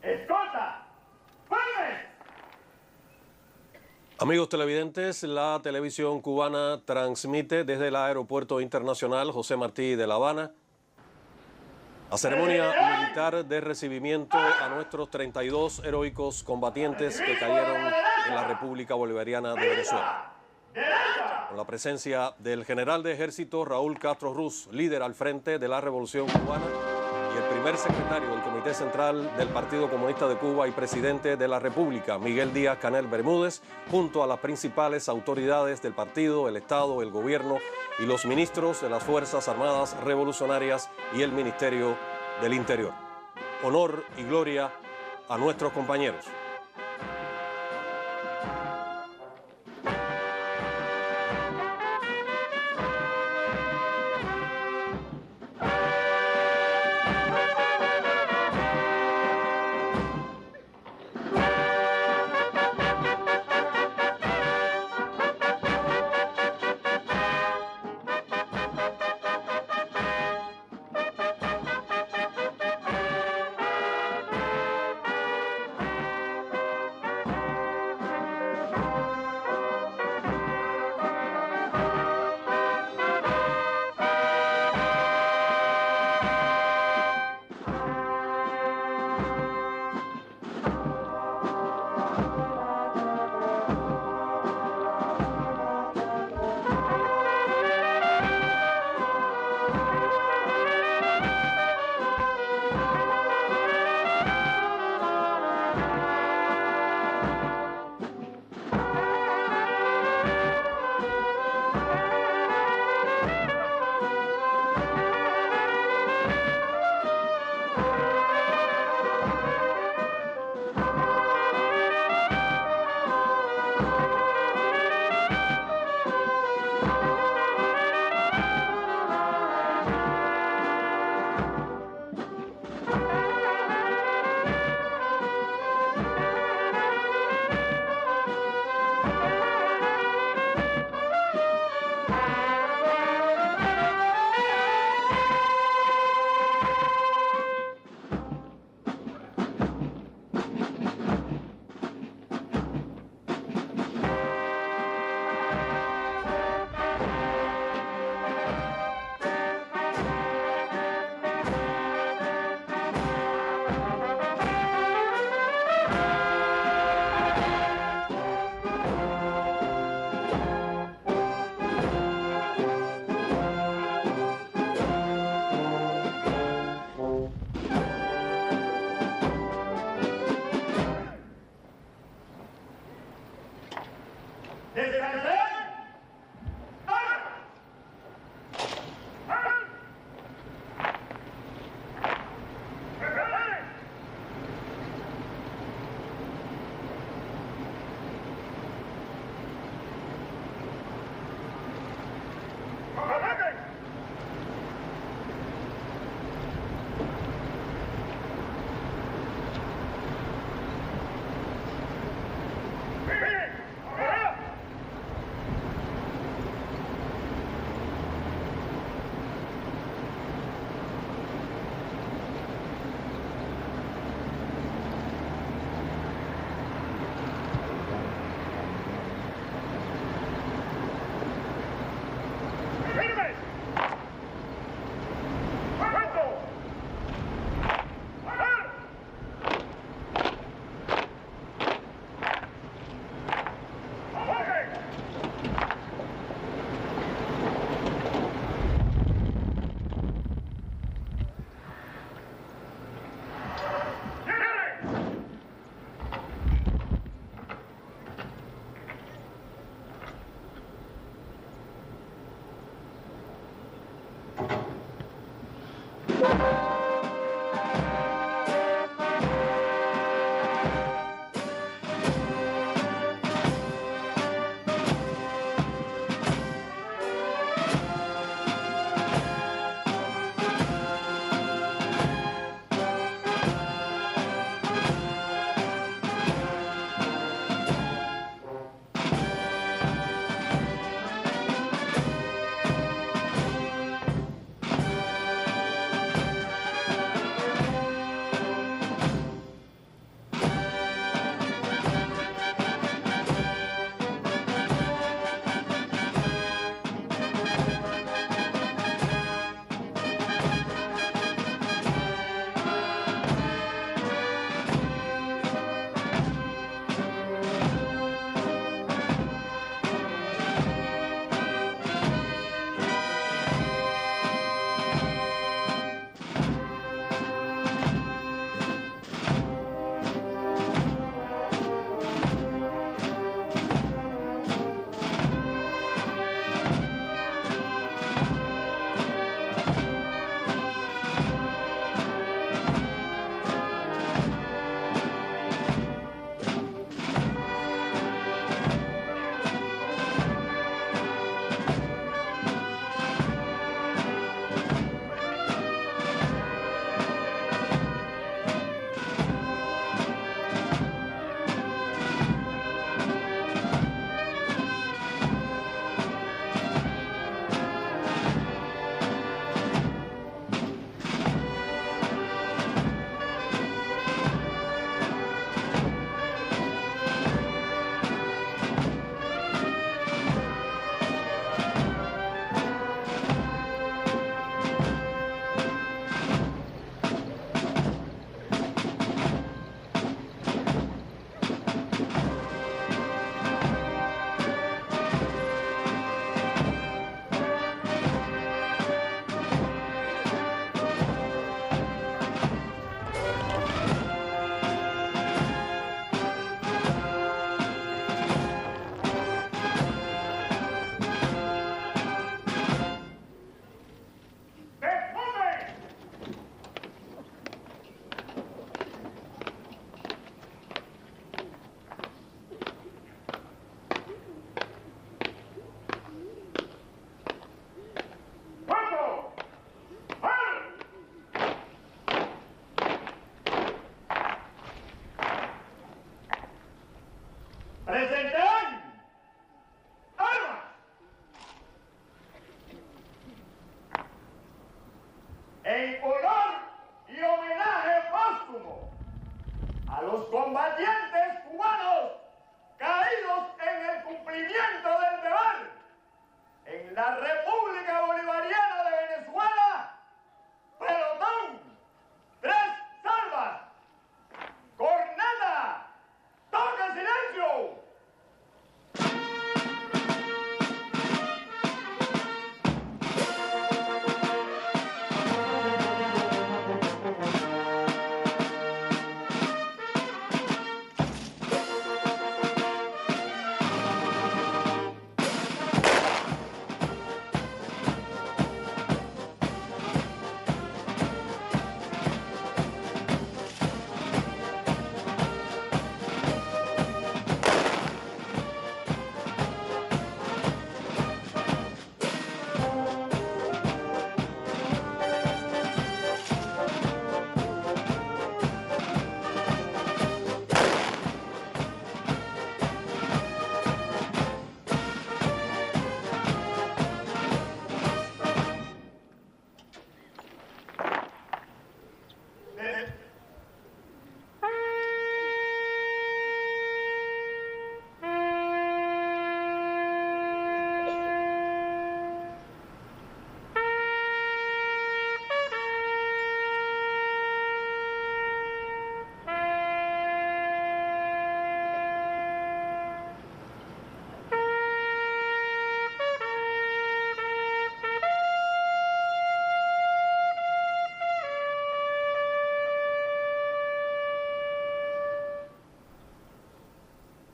¡Escolta! ¡Firme! Amigos televidentes, la televisión cubana transmite desde el Aeropuerto Internacional José Martí de La Habana la ceremonia militar de recibimiento a nuestros 32 heroicos combatientes que cayeron en la República Bolivariana de Venezuela. Con la presencia del general de ejército Raúl Castro Ruz, líder al frente de la Revolución Cubana, y el primer secretario del Comité Central del Partido Comunista de Cuba y presidente de la República, Miguel Díaz-Canel Bermúdez, junto a las principales autoridades del partido, el Estado, el gobierno y los ministros de las Fuerzas Armadas Revolucionarias y el Ministerio del Interior. Honor y gloria a nuestros compañeros. en honor y homenaje póstumo a los combatientes cubanos caídos en el cumplimiento del deber en la República Bolivariana de Venezuela, pelotón, 3 salvas, corneta, toque silencio.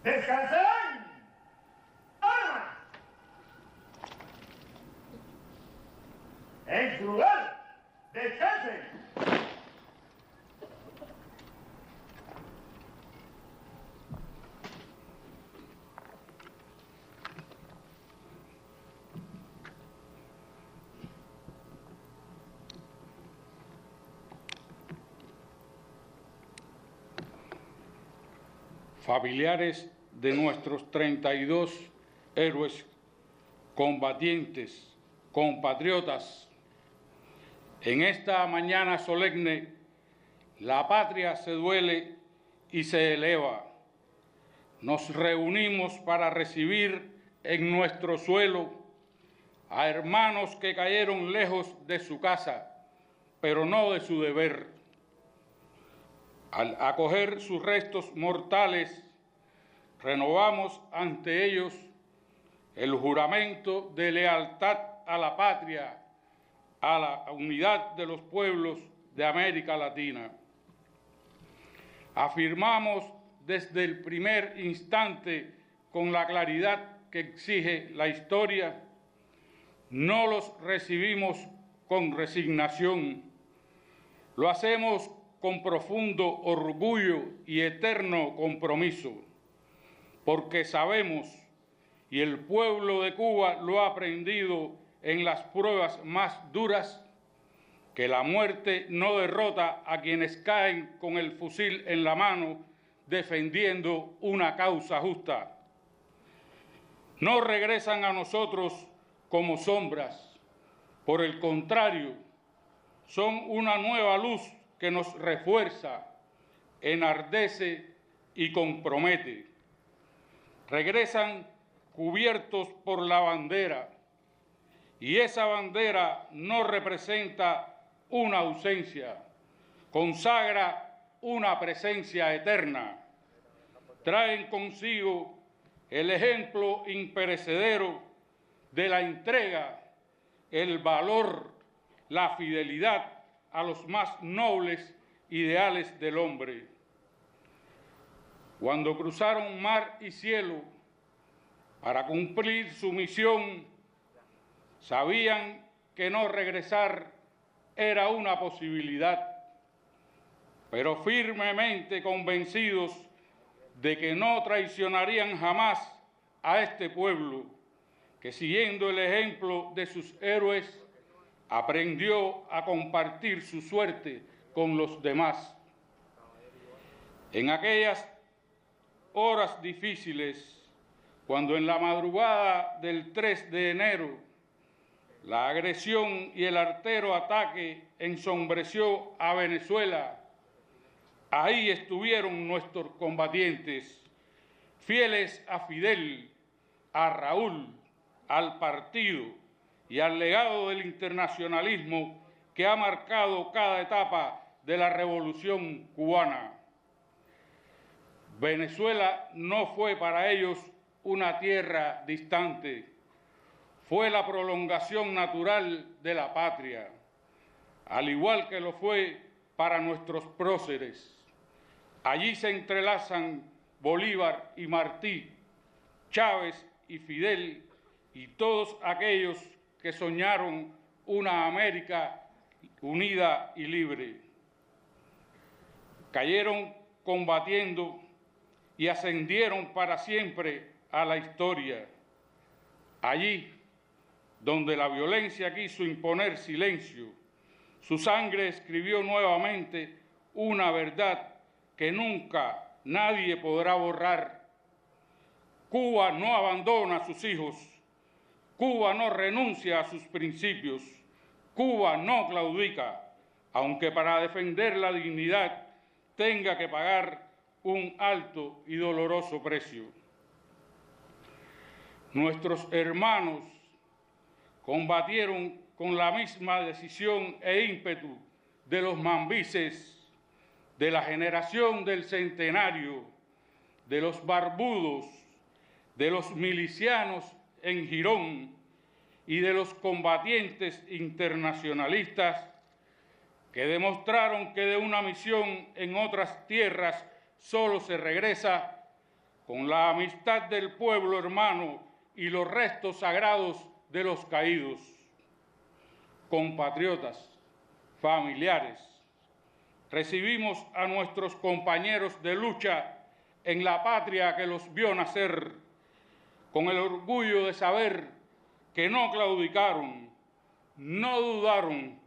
¡Descansen! ¡Armas! ¡En su lugar! ¡Descansen! Familiares de nuestros 32 héroes, combatientes, compatriotas, en esta mañana solemne, la patria se duele y se eleva. Nos reunimos para recibir en nuestro suelo a hermanos que cayeron lejos de su casa, pero no de su deber. Al acoger sus restos mortales, renovamos ante ellos el juramento de lealtad a la patria, a la unidad de los pueblos de América Latina. Afirmamos desde el primer instante, con la claridad que exige la historia, no los recibimos con resignación. Lo hacemos con profundo orgullo y eterno compromiso, porque sabemos, y el pueblo de Cuba lo ha aprendido en las pruebas más duras, que la muerte no derrota a quienes caen con el fusil en la mano defendiendo una causa justa. No regresan a nosotros como sombras, por el contrario, son una nueva luz que nos refuerza, enardece y compromete. Regresan cubiertos por la bandera, y esa bandera no representa una ausencia, consagra una presencia eterna. Traen consigo el ejemplo imperecedero de la entrega, el valor, la fidelidad a los más nobles ideales del hombre. Cuando cruzaron mar y cielo para cumplir su misión, sabían que no regresar era una posibilidad, pero firmemente convencidos de que no traicionarían jamás a este pueblo, que siguiendo el ejemplo de sus héroes, aprendió a compartir su suerte con los demás. En aquellas horas difíciles, cuando en la madrugada del 3 de enero La agresión y el artero ataque ensombreció a Venezuela. Ahí estuvieron nuestros combatientes, fieles a Fidel, a Raúl, al partido y al legado del internacionalismo que ha marcado cada etapa de la Revolución cubana. Venezuela no fue para ellos una tierra distante, fue la prolongación natural de la patria, al igual que lo fue para nuestros próceres. Allí se entrelazan Bolívar y Martí, Chávez y Fidel y todos aquellos que soñaron una América unida y libre. Cayeron combatiendo y ascendieron para siempre a la historia. Allí donde la violencia quiso imponer silencio, su sangre escribió nuevamente una verdad que nunca nadie podrá borrar. Cuba no abandona a sus hijos, Cuba no renuncia a sus principios, Cuba no claudica, aunque para defender la dignidad tenga que pagar un alto y doloroso precio. Nuestros hermanos combatieron con la misma decisión e ímpetu de los mambises, de la generación del centenario, de los barbudos, de los milicianos en Girón y de los combatientes internacionalistas que demostraron que de una misión en otras tierras solo se regresa con la amistad del pueblo hermano y los restos sagrados de los caídos. Compatriotas, familiares, recibimos a nuestros compañeros de lucha en la patria que los vio nacer, con el orgullo de saber que no claudicaron, no dudaron,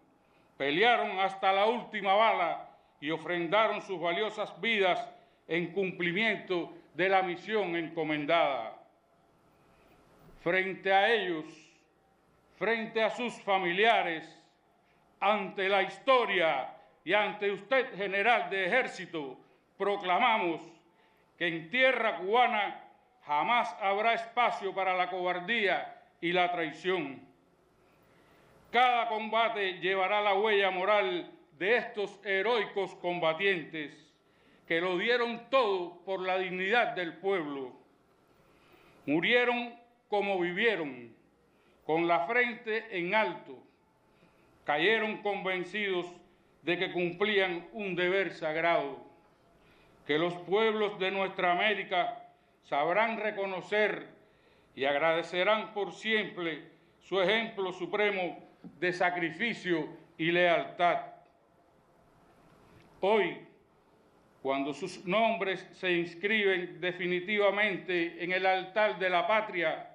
pelearon hasta la última bala y ofrendaron sus valiosas vidas en cumplimiento de la misión encomendada. Frente a ellos, frente a sus familiares, ante la historia y ante usted, general de ejército, proclamamos que en tierra cubana jamás habrá espacio para la cobardía y la traición. Cada combate llevará la huella moral de estos heroicos combatientes que lo dieron todo por la dignidad del pueblo. Murieron como vivieron, con la frente en alto. Cayeron convencidos de que cumplían un deber sagrado, que los pueblos de nuestra América sabrán reconocer y agradecerán por siempre su ejemplo supremo de sacrificio y lealtad. Hoy, cuando sus nombres se inscriben definitivamente en el altar de la patria,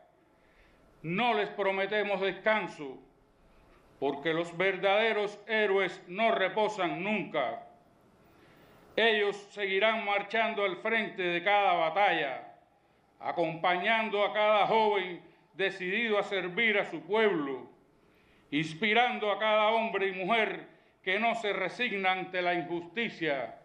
no les prometemos descanso, porque los verdaderos héroes no reposan nunca. Ellos seguirán marchando al frente de cada batalla, acompañando a cada joven decidido a servir a su pueblo, inspirando a cada hombre y mujer que no se resigna ante la injusticia,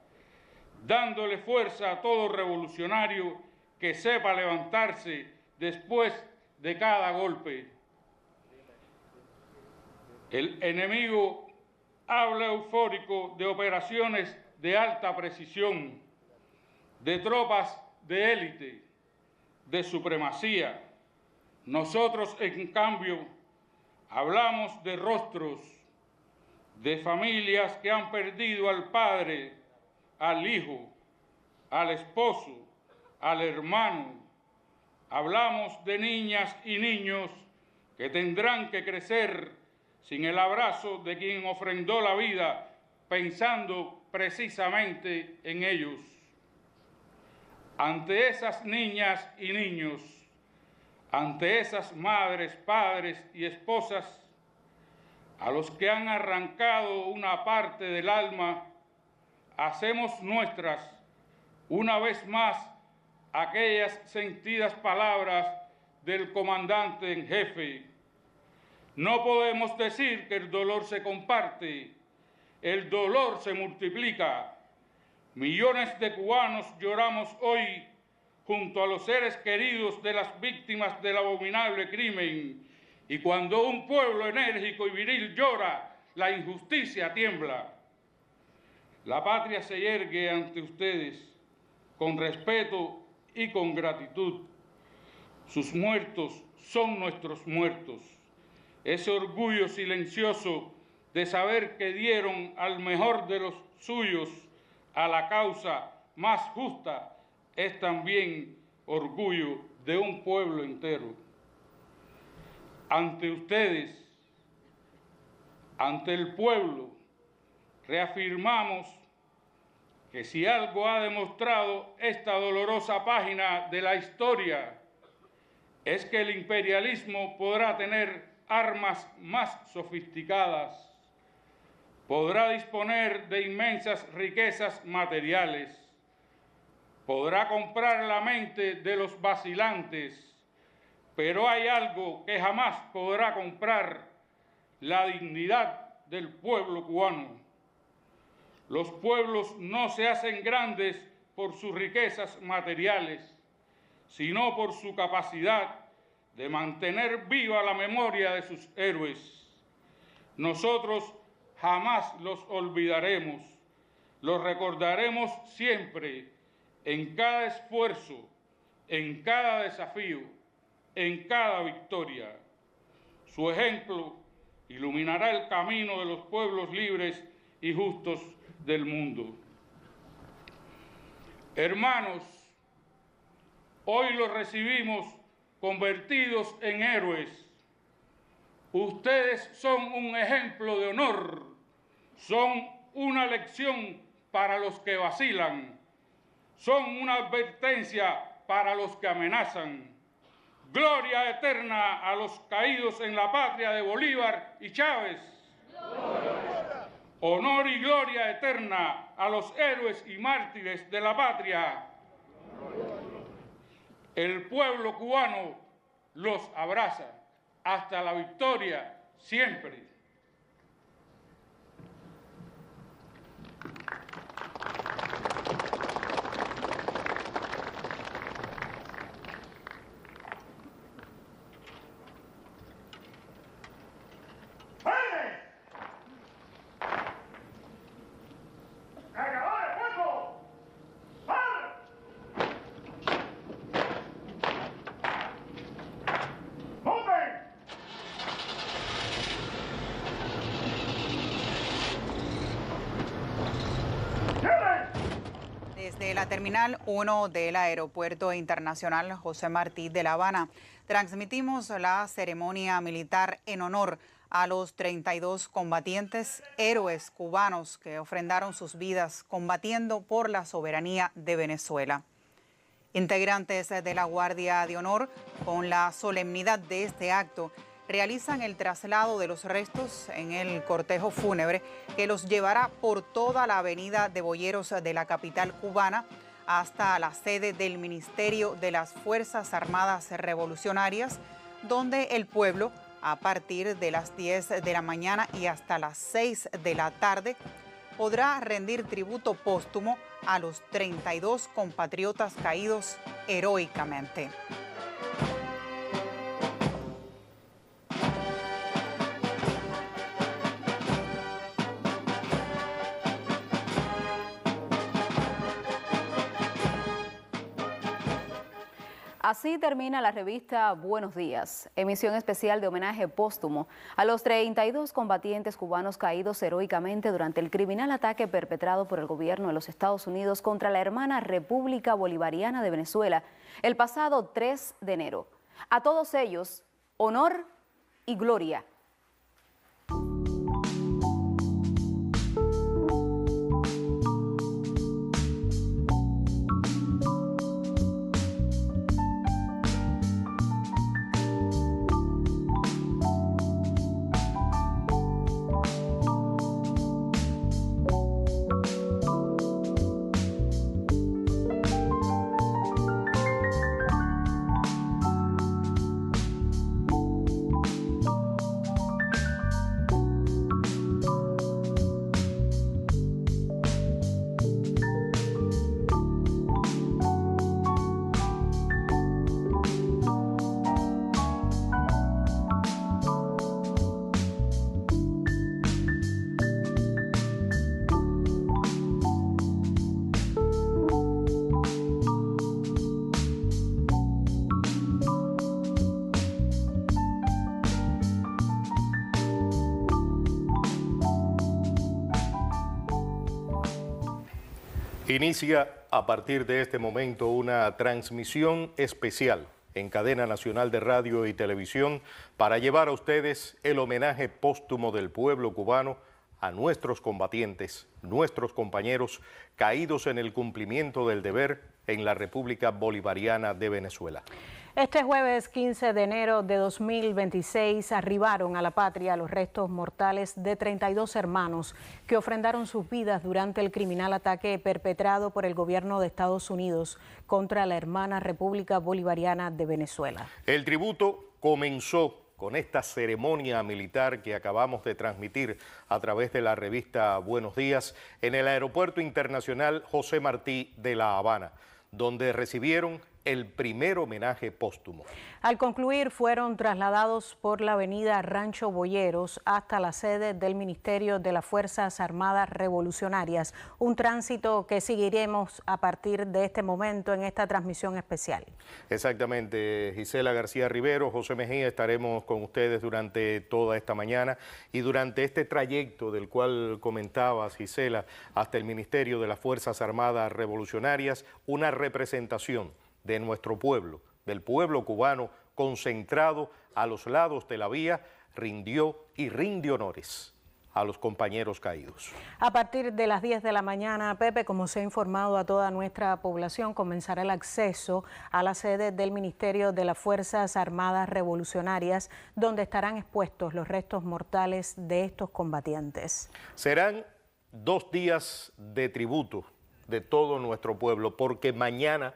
dándole fuerza a todo revolucionario que sepa levantarse después de cada golpe. El enemigo habla eufórico de operaciones de alta precisión, de tropas de élite, de supremacía. Nosotros, en cambio, hablamos de rostros, de familias que han perdido al padre, al hijo, al esposo, al hermano. Hablamos de niñas y niños que tendrán que crecer sin el abrazo de quien ofrendó la vida pensando precisamente en ellos. Ante esas niñas y niños, ante esas madres, padres y esposas, a los que han arrancado una parte del alma, hacemos nuestras, una vez más, aquellas sentidas palabras del comandante en jefe. No podemos decir que el dolor se comparte, el dolor se multiplica. Millones de cubanos lloramos hoy junto a los seres queridos de las víctimas del abominable crimen. Y cuando un pueblo enérgico y viril llora, la injusticia tiembla. La patria se yergue ante ustedes con respeto y con gratitud. Sus muertos son nuestros muertos. Ese orgullo silencioso de saber que dieron al mejor de los suyos a la causa más justa es también orgullo de un pueblo entero. Ante ustedes, ante el pueblo, reafirmamos que si algo ha demostrado esta dolorosa página de la historia es que el imperialismo podrá tener armas más sofisticadas, podrá disponer de inmensas riquezas materiales, podrá comprar la mente de los vacilantes, pero hay algo que jamás podrá comprar: la dignidad del pueblo cubano. Los pueblos no se hacen grandes por sus riquezas materiales, sino por su capacidad de mantener viva la memoria de sus héroes. Nosotros jamás los olvidaremos, los recordaremos siempre, en cada esfuerzo, en cada desafío, en cada victoria. Su ejemplo iluminará el camino de los pueblos libres y justos del mundo. Hermanos, hoy los recibimos convertidos en héroes. Ustedes son un ejemplo de honor, son una lección para los que vacilan, son una advertencia para los que amenazan. Gloria eterna a los caídos en la patria de Bolívar y Chávez. Gloria. Honor y gloria eterna a los héroes y mártires de la patria. El pueblo cubano los abraza hasta la victoria siempre. Desde la Terminal 1 del Aeropuerto Internacional José Martí de La Habana, transmitimos la ceremonia militar en honor a los 32 combatientes héroes cubanos que ofrendaron sus vidas combatiendo por la soberanía de Venezuela. Integrantes de la Guardia de Honor, con la solemnidad de este acto, realizan el traslado de los restos en el cortejo fúnebre que los llevará por toda la avenida de Boyeros de la capital cubana hasta la sede del Ministerio de las Fuerzas Armadas Revolucionarias, donde el pueblo, a partir de las 10 de la mañana y hasta las 6 de la tarde, podrá rendir tributo póstumo a los 32 compatriotas caídos heroicamente. Así termina la revista Buenos Días, emisión especial de homenaje póstumo a los 32 combatientes cubanos caídos heroicamente durante el criminal ataque perpetrado por el gobierno de los Estados Unidos contra la hermana República Bolivariana de Venezuela el pasado 3 de enero. A todos ellos, honor y gloria. Inicia a partir de este momento una transmisión especial en cadena nacional de radio y televisión para llevar a ustedes el homenaje póstumo del pueblo cubano a nuestros combatientes, nuestros compañeros caídos en el cumplimiento del deber en la República Bolivariana de Venezuela. Este jueves 15 de enero de 2026 arribaron a la patria los restos mortales de 32 hermanos que ofrendaron sus vidas durante el criminal ataque perpetrado por el gobierno de Estados Unidos contra la hermana República Bolivariana de Venezuela. El tributo comenzó con esta ceremonia militar que acabamos de transmitir a través de la revista Buenos Días en el Aeropuerto Internacional José Martí de La Habana, donde recibieron el primer homenaje póstumo. Al concluir, fueron trasladados por la avenida Rancho Boyeros hasta la sede del Ministerio de las Fuerzas Armadas Revolucionarias, un tránsito que seguiremos a partir de este momento en esta transmisión especial. Exactamente, Gisela García Rivero, José Mejía, estaremos con ustedes durante toda esta mañana y durante este trayecto del cual comentabas, Gisela, hasta el Ministerio de las Fuerzas Armadas Revolucionarias, una representación de nuestro pueblo, del pueblo cubano concentrado a los lados de la vía, rindió y rinde honores a los compañeros caídos. A partir de las 10 de la mañana, Pepe, como se ha informado a toda nuestra población, comenzará el acceso a la sede del Ministerio de las Fuerzas Armadas Revolucionarias, donde estarán expuestos los restos mortales de estos combatientes. Serán 2 días de tributo de todo nuestro pueblo, porque mañana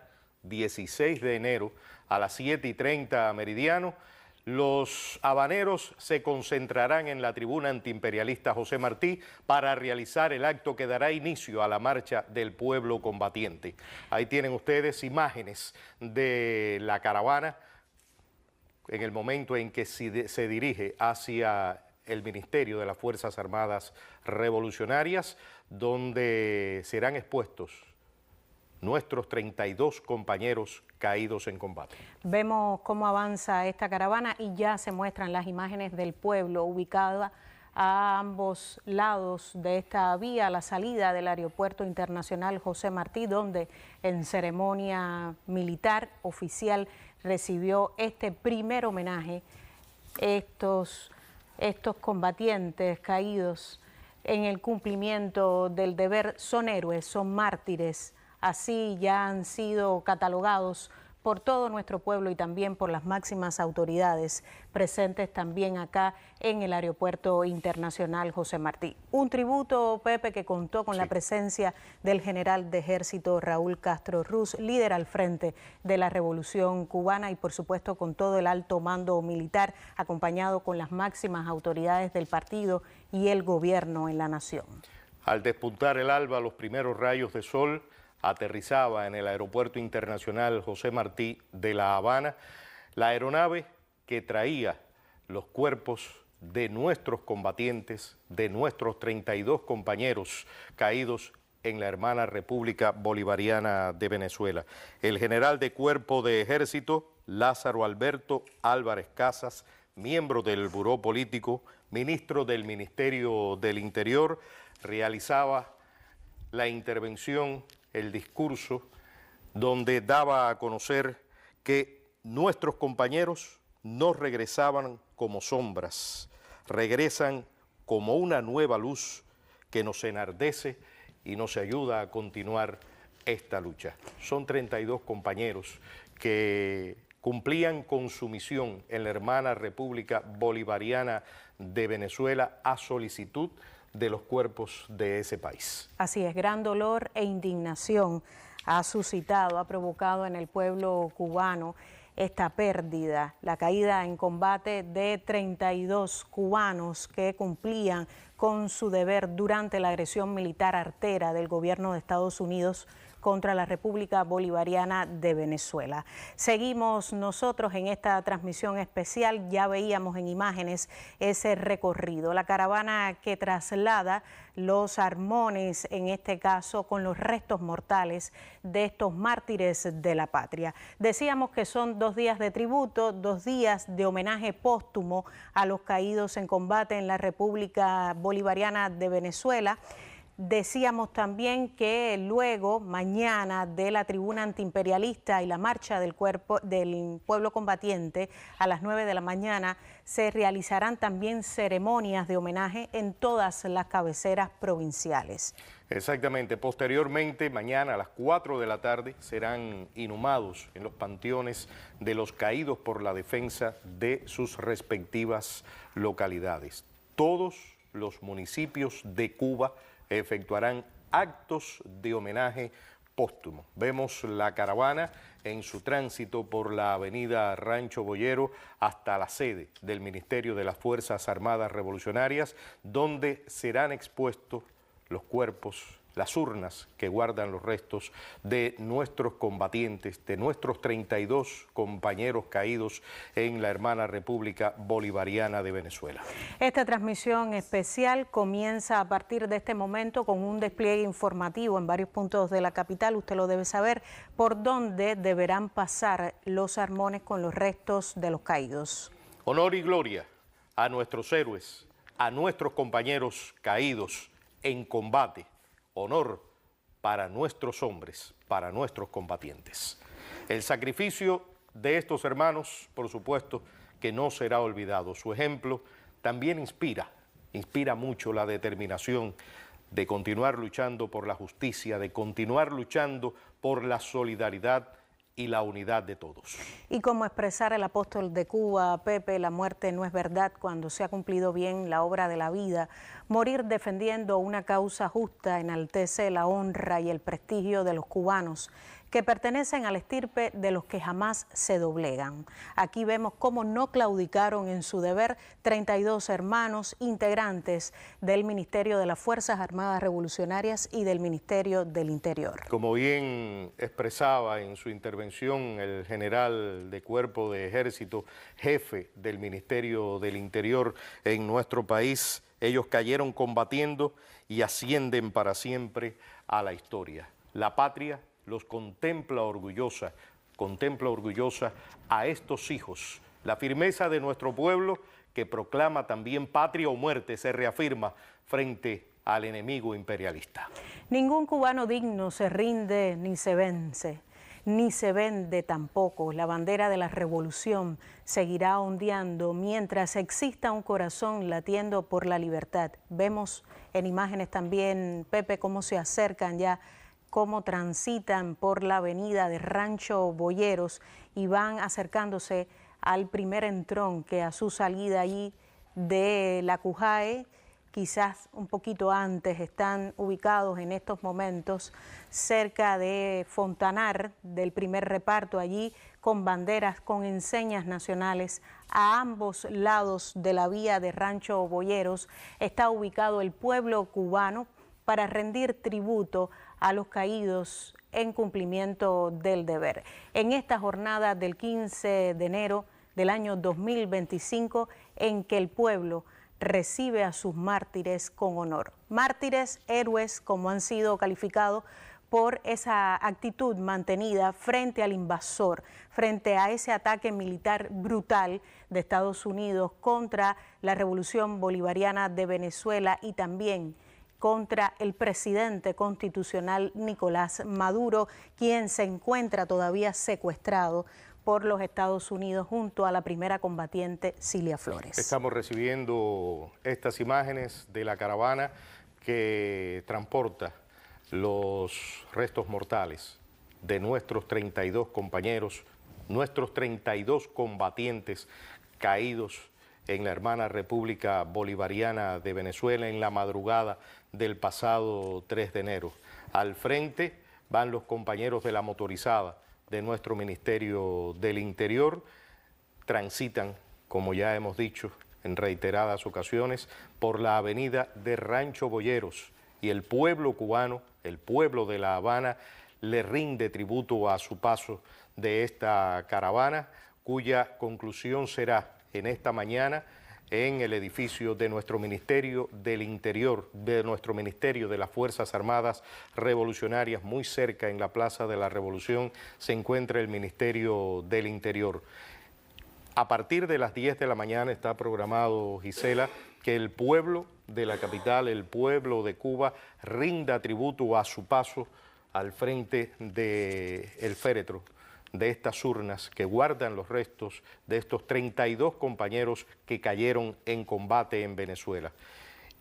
16 de enero a las 7:30 meridiano, los habaneros se concentrarán en la tribuna antiimperialista José Martí para realizar el acto que dará inicio a la marcha del pueblo combatiente. Ahí tienen ustedes imágenes de la caravana en el momento en que se dirige hacia el Ministerio de las Fuerzas Armadas Revolucionarias, donde serán expuestos nuestros 32 compañeros caídos en combate. Vemos cómo avanza esta caravana y ya se muestran las imágenes del pueblo ubicada a ambos lados de esta vía, a la salida del Aeropuerto Internacional José Martí, donde en ceremonia militar oficial recibió este primer homenaje estos combatientes caídos en el cumplimiento del deber. Son héroes, son mártires. Así ya han sido catalogados por todo nuestro pueblo y también por las máximas autoridades presentes también acá en el Aeropuerto Internacional José Martí. Un tributo, Pepe, que contó con la presencia del general de ejército Raúl Castro Ruz, líder al frente de la Revolución Cubana, y por supuesto con todo el alto mando militar, acompañado con las máximas autoridades del partido y el gobierno en la nación. Al despuntar el alba, los primeros rayos de sol, aterrizaba en el Aeropuerto Internacional José Martí de La Habana la aeronave que traía los cuerpos de nuestros combatientes, de nuestros 32 compañeros caídos en la hermana República Bolivariana de Venezuela. El general de Cuerpo de Ejército, Lázaro Alberto Álvarez Casas, miembro del Buró Político, ministro del Ministerio del Interior, realizaba la intervención, el discurso, donde daba a conocer que nuestros compañeros no regresaban como sombras, regresan como una nueva luz que nos enardece y nos ayuda a continuar esta lucha. Son 32 compañeros que cumplían con su misión en la hermana República Bolivariana de Venezuela a solicitud de los cuerpos de ese país. Así es, gran dolor e indignación ha suscitado, ha provocado en el pueblo cubano esta pérdida, la caída en combate de 32 cubanos que cumplían con su deber durante la agresión militar artera del gobierno de Estados Unidos contra la República Bolivariana de Venezuela. Seguimos nosotros en esta transmisión especial, ya veíamos en imágenes ese recorrido, la caravana que traslada los armones, en este caso con los restos mortales de estos mártires de la patria. Decíamos que son 2 días de tributo, 2 días de homenaje póstumo a los caídos en combate en la República Bolivariana de Venezuela. Decíamos también que luego, mañana, de la tribuna antiimperialista y la marcha del pueblo combatiente, a las 9 de la mañana, se realizarán también ceremonias de homenaje en todas las cabeceras provinciales. Exactamente. Posteriormente, mañana a las 4 de la tarde, serán inhumados en los panteones de los caídos por la defensa de sus respectivas localidades. Todos los municipios de Cuba efectuarán actos de homenaje póstumo. Vemos la caravana en su tránsito por la avenida Rancho Boyero hasta la sede del Ministerio de las Fuerzas Armadas Revolucionarias, donde serán expuestos los cuerpos, las urnas que guardan los restos de nuestros combatientes, de nuestros 32 compañeros caídos en la hermana República Bolivariana de Venezuela. Esta transmisión especial comienza a partir de este momento con un despliegue informativo en varios puntos de la capital, usted lo debe saber, por donde deberán pasar los armones con los restos de los caídos. Honor y gloria a nuestros héroes, a nuestros compañeros caídos en combate. Honor para nuestros hombres, para nuestros combatientes. El sacrificio de estos hermanos, por supuesto, que no será olvidado. Su ejemplo también inspira mucho la determinación de continuar luchando por la justicia, de continuar luchando por la solidaridad y la unidad de todos. Y como expresara el apóstol de Cuba, Pepe, la muerte no es verdad cuando se ha cumplido bien la obra de la vida. Morir defendiendo una causa justa enaltece la honra y el prestigio de los cubanos que pertenecen a la estirpe de los que jamás se doblegan. Aquí vemos cómo no claudicaron en su deber 32 hermanos integrantes del Ministerio de las Fuerzas Armadas Revolucionarias y del Ministerio del Interior. Como bien expresaba en su intervención el general de Cuerpo de Ejército, jefe del Ministerio del Interior en nuestro país, ellos cayeron combatiendo y ascienden para siempre a la historia. La patria los contempla orgullosa a estos hijos. La firmeza de nuestro pueblo, que proclama también patria o muerte, se reafirma frente al enemigo imperialista. Ningún cubano digno se rinde ni se vence, ni se vende tampoco. La bandera de la revolución seguirá ondeando mientras exista un corazón latiendo por la libertad. Vemos en imágenes también, Pepe, cómo se acercan ya, cómo transitan por la avenida de Rancho Boyeros y van acercándose al primer entrón que a su salida allí de la Cujae, quizás un poquito antes, están ubicados en estos momentos cerca de Fontanar, del primer reparto allí, con banderas, con enseñas nacionales. A ambos lados de la vía de Rancho Boyeros está ubicado el pueblo cubano para rendir tributo a los caídos en cumplimiento del deber. En esta jornada del 15 de enero del año 2025, en que el pueblo recibe a sus mártires con honor. Mártires, héroes, como han sido calificados por esa actitud mantenida frente al invasor, frente a ese ataque militar brutal de Estados Unidos contra la Revolución Bolivariana de Venezuela y también contra el presidente constitucional Nicolás Maduro, quien se encuentra todavía secuestrado por los Estados Unidos junto a la primera combatiente Cilia Flores. Estamos recibiendo estas imágenes de la caravana que transporta los restos mortales de nuestros 32 compañeros, nuestros 32 combatientes caídos en la hermana República Bolivariana de Venezuela en la madrugada del pasado 3 de enero. Al frente van los compañeros de la motorizada de nuestro Ministerio del Interior, transitan, como ya hemos dicho en reiteradas ocasiones, por la avenida de Rancho Boyeros y el pueblo cubano, el pueblo de La Habana, le rinde tributo a su paso de esta caravana, cuya conclusión será en esta mañana en el edificio de nuestro Ministerio del Interior, de nuestro Ministerio de las Fuerzas Armadas Revolucionarias, muy cerca en la Plaza de la Revolución, se encuentra el Ministerio del Interior. A partir de las 10 de la mañana está programado, Gisela, que el pueblo de la capital, el pueblo de Cuba, rinda tributo a su paso al frente del féretro de estas urnas que guardan los restos de estos 32 compañeros que cayeron en combate en Venezuela.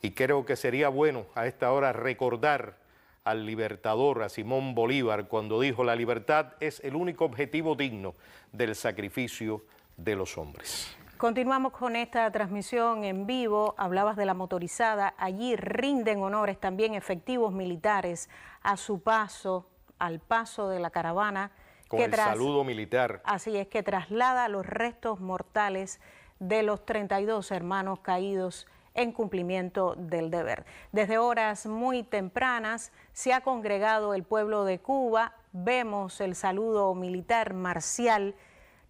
Y creo que sería bueno a esta hora recordar al libertador, a Simón Bolívar, cuando dijo: la libertad es el único objetivo digno del sacrificio de los hombres. Continuamos con esta transmisión en vivo. Hablabas de la motorizada. Allí rinden honores también efectivos militares a su paso, al paso de la caravana. Con el saludo militar. Así es, que traslada los restos mortales de los 32 hermanos caídos en cumplimiento del deber. Desde horas muy tempranas se ha congregado el pueblo de Cuba. Vemos el saludo militar marcial.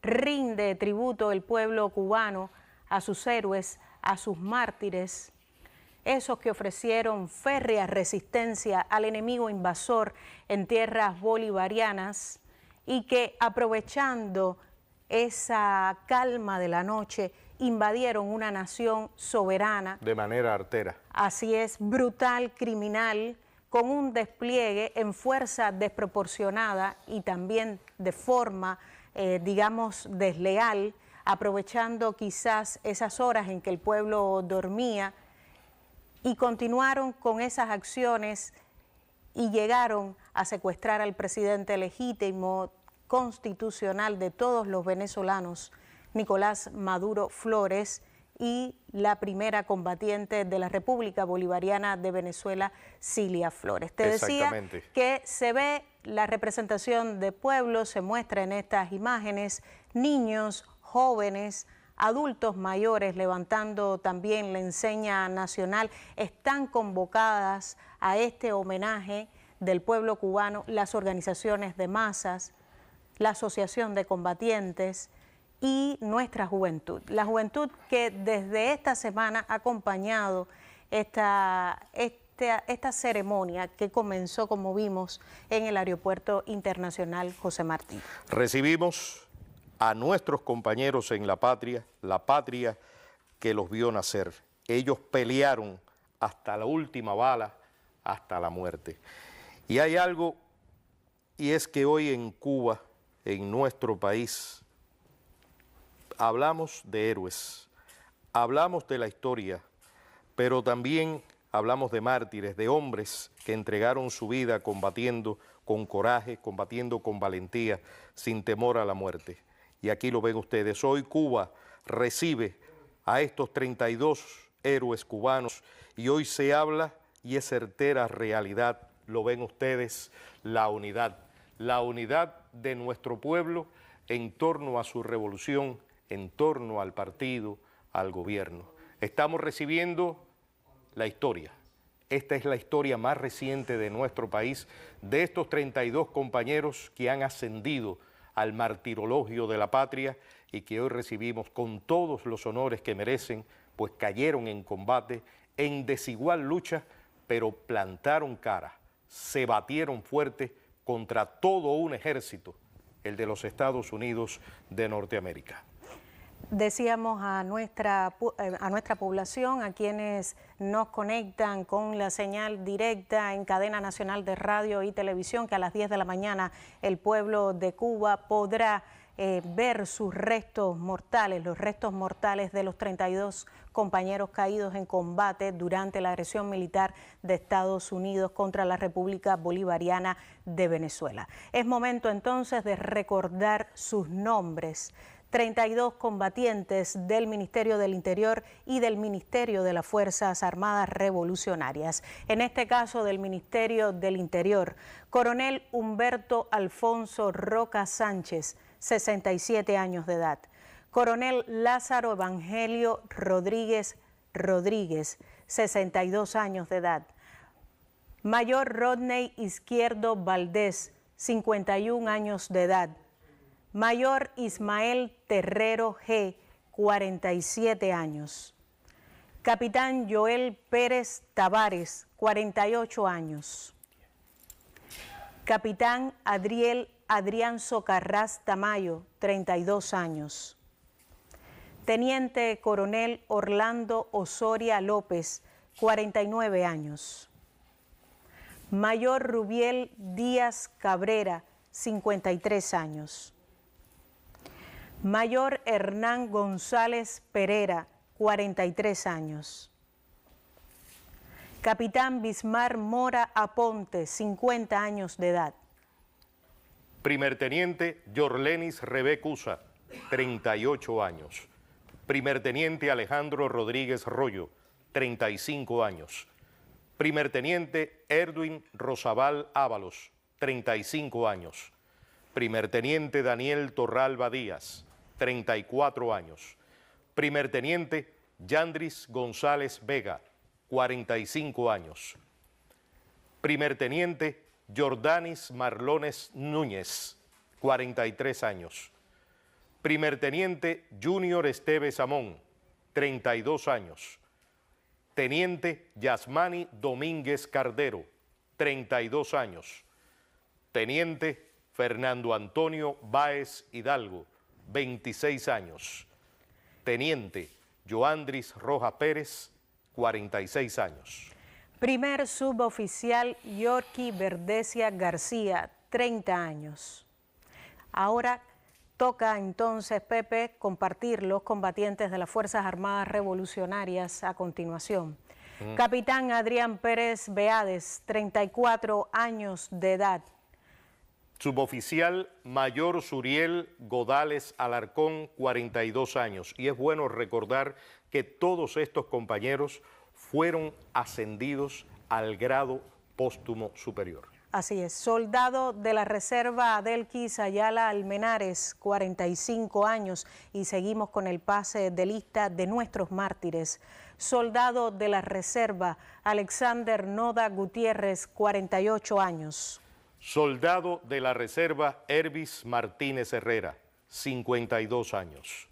Rinde tributo el pueblo cubano a sus héroes, a sus mártires, esos que ofrecieron férrea resistencia al enemigo invasor en tierras bolivarianas y que, aprovechando esa calma de la noche, invadieron una nación soberana. De manera artera. Así es, brutal, criminal, con un despliegue en fuerza desproporcionada y también de forma, digamos, desleal, aprovechando quizás esas horas en que el pueblo dormía, y continuaron con esas acciones y llegaron a secuestrar al presidente legítimo constitucional de todos los venezolanos, Nicolás Maduro Flores, y la primera combatiente de la República Bolivariana de Venezuela, Cilia Flores. Te decía que se ve la representación de pueblo, se muestra en estas imágenes, niños, jóvenes, adultos mayores levantando también la enseña nacional. Están convocadas a este homenaje del pueblo cubano las organizaciones de masas, la Asociación de Combatientes y nuestra juventud. La juventud que desde esta semana ha acompañado esta ceremonia que comenzó, como vimos, en el Aeropuerto Internacional José Martí. Recibimos a nuestros compañeros en la patria que los vio nacer. Ellos pelearon hasta la última bala, hasta la muerte. Y hay algo, y es que hoy en Cuba, en nuestro país, hablamos de héroes, hablamos de la historia, pero también hablamos de mártires, de hombres que entregaron su vida combatiendo con coraje, combatiendo con valentía, sin temor a la muerte. Y aquí lo ven ustedes, hoy Cuba recibe a estos 32 héroes cubanos y hoy se habla, y es certera realidad, lo ven ustedes, la unidad de nuestro pueblo en torno a su revolución, en torno al partido, al gobierno. Estamos recibiendo la historia. Esta es la historia más reciente de nuestro país, de estos 32 compañeros que han ascendido al martirologio de la patria y que hoy recibimos con todos los honores que merecen, pues cayeron en combate, en desigual lucha, pero plantaron cara, se batieron fuerte contra todo un ejército, el de los Estados Unidos de Norteamérica. Decíamos a nuestra población, a quienes nos conectan con la señal directa en cadena nacional de radio y televisión, que a las 10 de la mañana el pueblo de Cuba podrá ver sus restos mortales, los restos mortales de los 32 compañeros caídos en combate durante la agresión militar de Estados Unidos contra la República Bolivariana de Venezuela. Es momento entonces de recordar sus nombres. 32 combatientes del Ministerio del Interior y del Ministerio de las Fuerzas Armadas Revolucionarias. En este caso del Ministerio del Interior, Coronel Humberto Alfonso Roca Sánchez, 67 años de edad. Coronel Lázaro Evangelio Rodríguez Rodríguez, 62 años de edad. Mayor Rodney Izquierdo Valdés, 51 años de edad. Mayor Ismael Terrero G., 47 años. Capitán Joel Pérez Tavares, 48 años. Capitán Adrián Socarrás Tamayo, 32 años. Teniente Coronel Orlando Osoria López, 49 años. Mayor Rubiel Díaz Cabrera, 53 años. Mayor Hernán González Pereira, 43 años. Capitán Bismar Mora Aponte, 50 años de edad. Primerteniente Yorlenis Rebecusa, 38 años. Primerteniente Alejandro Rodríguez Rollo, 35 años. Primerteniente Erwin Rosabal Ábalos, 35 años. Primerteniente Daniel Torralba Díaz, 34 años. Primerteniente Yandris González Vega, 45 años. Primerteniente Jordanis Marlones Núñez, 43 años. Primerteniente Junior Esteves Amón, 32 años. Teniente Yasmani Domínguez Cardero, 32 años. Teniente Fernando Antonio Báez Hidalgo, 26 años. Teniente Joandris Roja Pérez, 46 años. Primer suboficial Yorki Verdesia García, 30 años. Ahora toca entonces, Pepe, compartir los combatientes de las Fuerzas Armadas Revolucionarias a continuación. Capitán Adrián Pérez Beades, 34 años de edad. Suboficial Mayor Suriel Godales Alarcón, 42 años. Y es bueno recordar que todos estos compañeros fueron ascendidos al grado póstumo superior. Así es. Soldado de la Reserva Adelquis Ayala Almenares, 45 años. Y seguimos con el pase de lista de nuestros mártires. Soldado de la Reserva Alexander Noda Gutiérrez, 48 años. Soldado de la Reserva Hervis Martínez Herrera, 52 años.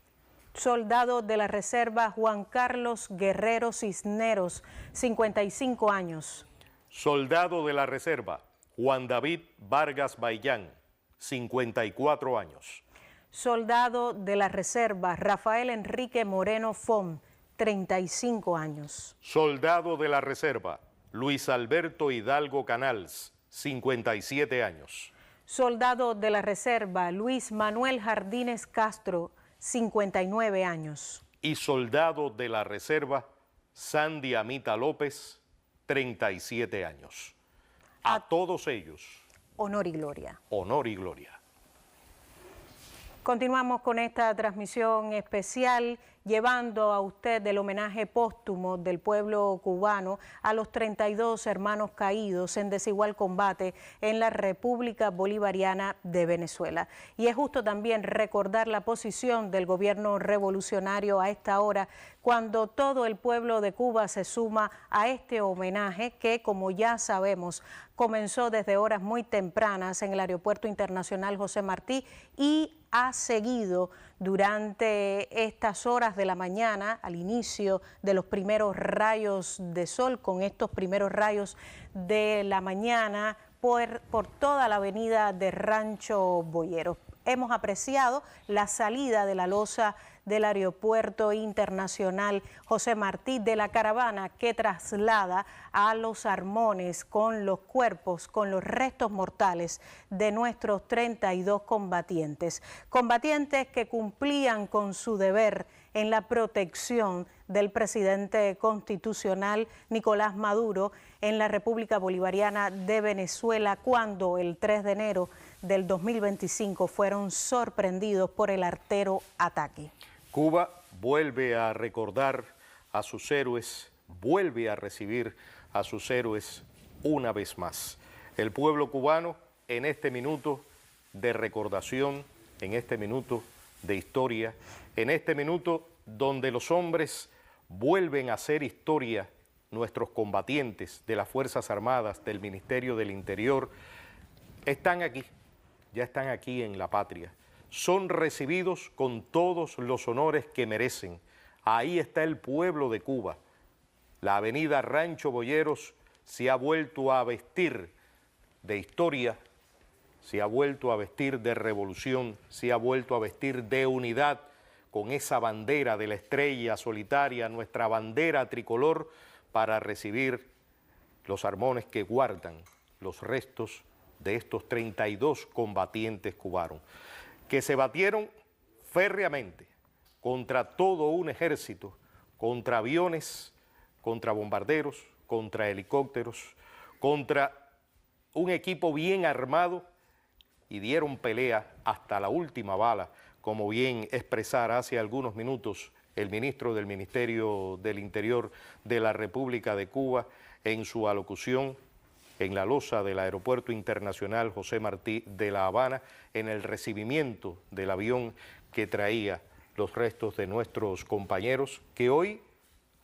Soldado de la Reserva Juan Carlos Guerrero Cisneros, 55 años. Soldado de la Reserva Juan David Vargas Baillán, 54 años. Soldado de la Reserva Rafael Enrique Moreno Fon, 35 años. Soldado de la Reserva Luis Alberto Hidalgo Canals, 57 años. Soldado de la Reserva Luis Manuel Jardines Castro, 59 años. Y soldado de la Reserva Sandy Amita López, 37 años. A todos ellos, honor y gloria. Honor y gloria. Continuamos con esta transmisión especial llevando a usted el homenaje póstumo del pueblo cubano a los 32 hermanos caídos en desigual combate en la República Bolivariana de Venezuela. Y es justo también recordar la posición del gobierno revolucionario a esta hora, cuando todo el pueblo de Cuba se suma a este homenaje que, como ya sabemos, comenzó desde horas muy tempranas en el Aeropuerto Internacional José Martí y ha seguido durante estas horas de la mañana al inicio de los primeros rayos de sol, con estos primeros rayos de la mañana por toda la avenida de Rancho Boyeros. Hemos apreciado la salida de la losa del Aeropuerto Internacional José Martí de la caravana que traslada a Los Armones con los cuerpos, con los restos mortales de nuestros 32 combatientes. Combatientes que cumplían con su deber en la protección del presidente constitucional Nicolás Maduro en la República Bolivariana de Venezuela, cuando el 3 de enero del 2025 fueron sorprendidos por el artero ataque. Cuba vuelve a recordar a sus héroes, vuelve a recibir a sus héroes una vez más. El pueblo cubano en este minuto de recordación, en este minuto de historia, en este minuto donde los hombres vuelven a hacer historia, nuestros combatientes de las Fuerzas Armadas, del Ministerio del Interior, están aquí, ya están aquí en la patria. Son recibidos con todos los honores que merecen. Ahí está el pueblo de Cuba. La avenida Rancho Boyeros se ha vuelto a vestir de historia, se ha vuelto a vestir de revolución, se ha vuelto a vestir de unidad con esa bandera de la estrella solitaria, nuestra bandera tricolor, para recibir los armones que guardan los restos de estos 32 combatientes cubanos, que se batieron férreamente contra todo un ejército, contra aviones, contra bombarderos, contra helicópteros, contra un equipo bien armado, y dieron pelea hasta la última bala, como bien expresara hace algunos minutos el ministro del Ministerio del Interior de la República de Cuba en su alocución en la losa del Aeropuerto Internacional José Martí de La Habana, en el recibimiento del avión que traía los restos de nuestros compañeros, que hoy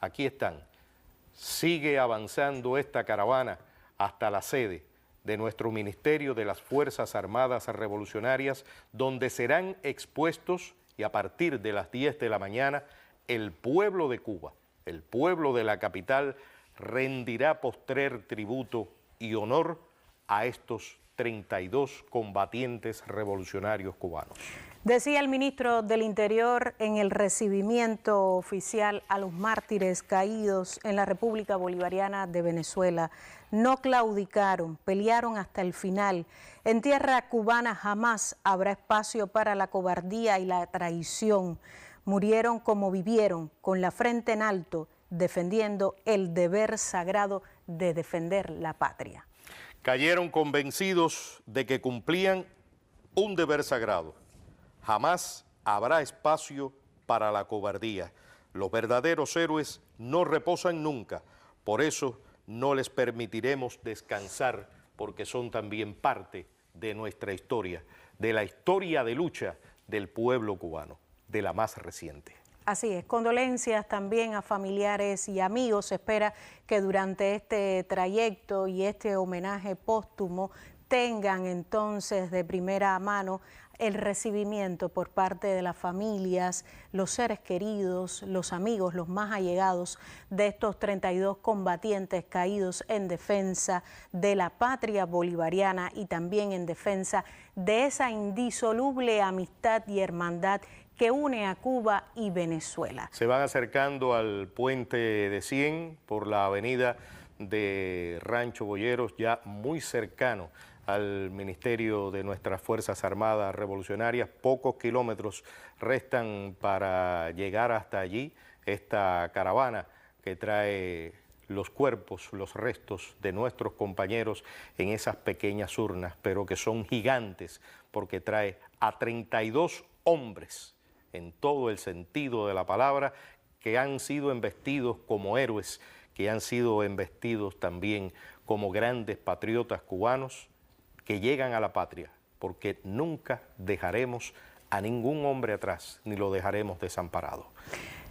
aquí están. Sigue avanzando esta caravana hasta la sede de nuestro Ministerio de las Fuerzas Armadas Revolucionarias, donde serán expuestos, y a partir de las 10 de la mañana, el pueblo de Cuba, el pueblo de la capital, rendirá postrer tributo y honor a estos 32 combatientes revolucionarios cubanos. Decía el ministro del Interior en el recibimiento oficial a los mártires caídos en la República Bolivariana de Venezuela: no claudicaron, pelearon hasta el final. En tierra cubana jamás habrá espacio para la cobardía y la traición. Murieron como vivieron, con la frente en alto, defendiendo el deber sagrado de defender la patria. Cayeron convencidos de que cumplían un deber sagrado. Jamás habrá espacio para la cobardía. Los verdaderos héroes no reposan nunca. Por eso no les permitiremos descansar, porque son también parte de nuestra historia, de la historia de lucha del pueblo cubano, de la más reciente. Así es, condolencias también a familiares y amigos. Se espera que durante este trayecto y este homenaje póstumo tengan entonces de primera mano el recibimiento por parte de las familias, los seres queridos, los amigos, los más allegados de estos 32 combatientes caídos en defensa de la patria bolivariana y también en defensa de esa indisoluble amistad y hermandad que une a Cuba y Venezuela. Se van acercando al puente de 100 por la avenida de Rancho Boyeros, ya muy cercano al Ministerio de nuestras Fuerzas Armadas Revolucionarias. Pocos kilómetros restan para llegar hasta allí. Esta caravana que trae los cuerpos, los restos de nuestros compañeros en esas pequeñas urnas, pero que son gigantes, porque trae a 32 hombres, en todo el sentido de la palabra, que han sido embestidos como héroes, que han sido embestidos también como grandes patriotas cubanos, que llegan a la patria, porque nunca dejaremos a ningún hombre atrás, ni lo dejaremos desamparado.